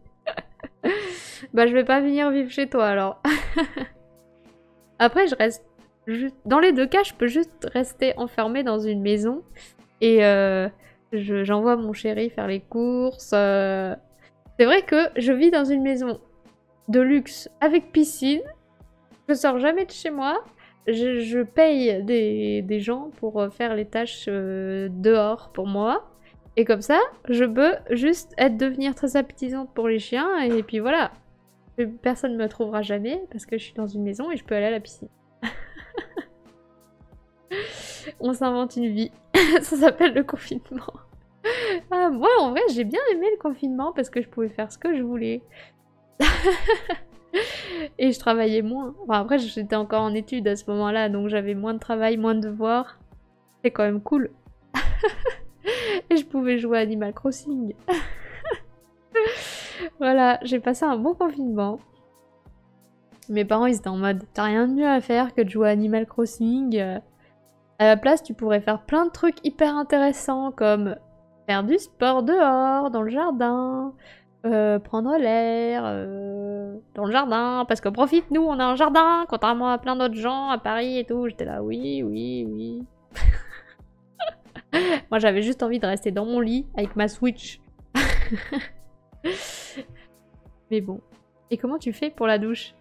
Bah je vais pas venir vivre chez toi alors. Après, je reste juste... Dans les deux cas, je peux juste rester enfermée dans une maison. Et j'envoie mon chéri faire les courses. C'est vrai que je vis dans une maison de luxe avec piscine. Je sors jamais de chez moi. Je paye des gens pour faire les tâches dehors pour moi. Et comme ça, je peux juste devenir très appétissante pour les chiens. Et puis voilà. Personne ne me trouvera jamais parce que je suis dans une maison et je peux aller à la piscine. On s'invente une vie. Ça s'appelle le confinement. Ah, moi, en vrai, j'ai bien aimé le confinement parce que je pouvais faire ce que je voulais. Et je travaillais moins. Enfin, après, j'étais encore en études à ce moment-là, donc j'avais moins de travail, moins de devoirs. C'est quand même cool. Et je pouvais jouer à Animal Crossing. Voilà, j'ai passé un bon confinement. Mes parents, ils étaient en mode « T'as rien de mieux à faire que de jouer à Animal Crossing. À la place, tu pourrais faire plein de trucs hyper intéressants comme faire du sport dehors, dans le jardin, prendre l'air dans le jardin, parce que profite, nous, on a un jardin, contrairement à plein d'autres gens à Paris et tout. » J'étais là « Oui, oui, oui. » Moi, j'avais juste envie de rester dans mon lit avec ma Switch. Mais bon. Et comment tu fais pour la douche?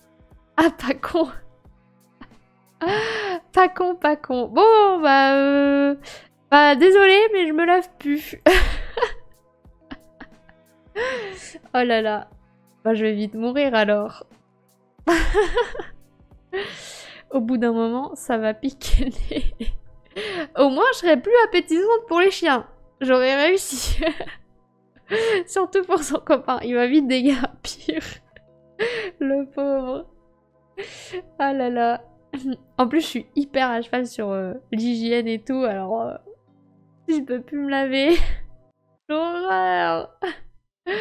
Ah, pas con. Pas con, pas con. Bon, bah désolée, mais je me lave plus. Oh là là. Bah, je vais vite mourir alors. Au bout d'un moment, ça va piquer. Au au moins je serais plus appétissante pour les chiens. J'aurais réussi. Surtout pour son copain. Il va vite déguerpir. Le pauvre. Ah là là. En plus, je suis hyper à cheval sur l'hygiène et tout. Alors, je peux plus me laver. L'horreur. Oh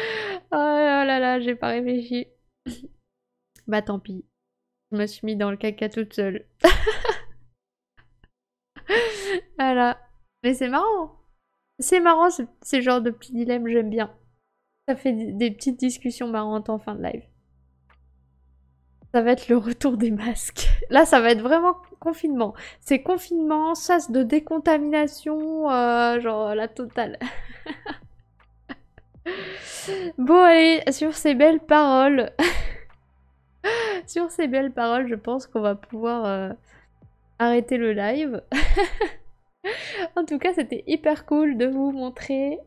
là là, j'ai pas réfléchi. Bah tant pis. Je me suis mis dans le caca toute seule. Voilà. Mais c'est marrant. C'est marrant, ces genres de petits dilemmes, j'aime bien. Ça fait des petites discussions marrantes en fin de live. Ça va être le retour des masques. Là, ça va être vraiment confinement. C'est confinement, sas de décontamination, genre la totale. Bon, allez, sur ces belles paroles... Sur ces belles paroles, je pense qu'on va pouvoir arrêter le live. En tout cas, c'était hyper cool de vous montrer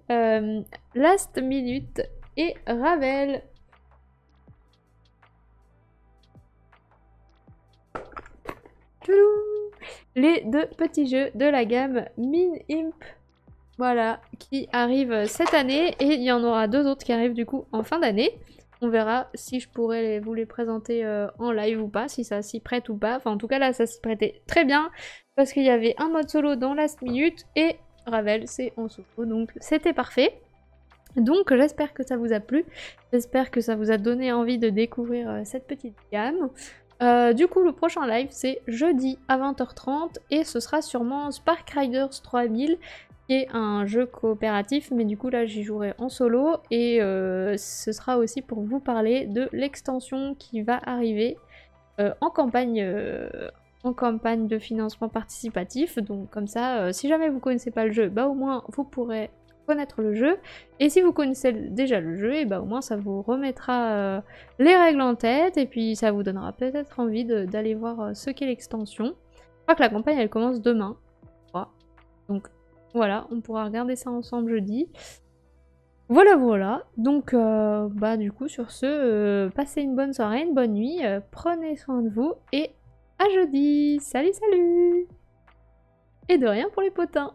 Last Minute et Ravel. Les deux petits jeux de la gamme Min-Imp. Voilà, qui arrivent cette année. Et il y en aura deux autres qui arrivent du coup en fin d'année. On verra si je pourrais vous les présenter en live ou pas, si ça s'y prête ou pas. Enfin, en tout cas, là, ça s'y prêtait très bien. Parce qu'il y avait un mode solo dans Last Minute et Ravel, c'est en solo. Donc, c'était parfait. Donc, j'espère que ça vous a plu. J'espère que ça vous a donné envie de découvrir cette petite gamme. Du coup, le prochain live, c'est jeudi à 20h30. Et ce sera sûrement Spark Riders 3000. Un jeu coopératif, mais du coup là j'y jouerai en solo et ce sera aussi pour vous parler de l'extension qui va arriver en campagne de financement participatif. Donc comme ça, si jamais vous connaissez pas le jeu, bah au moins vous pourrez connaître le jeu, et si vous connaissez déjà le jeu, et bah au moins ça vous remettra les règles en tête, et puis ça vous donnera peut-être envie d'aller voir ce qu'est l'extension. Je crois que la campagne elle commence demain, donc voilà, on pourra regarder ça ensemble jeudi. Voilà, voilà. Donc, bah du coup, sur ce, passez une bonne soirée, une bonne nuit, prenez soin de vous, et à jeudi. Salut, salut. Et de rien pour les potins.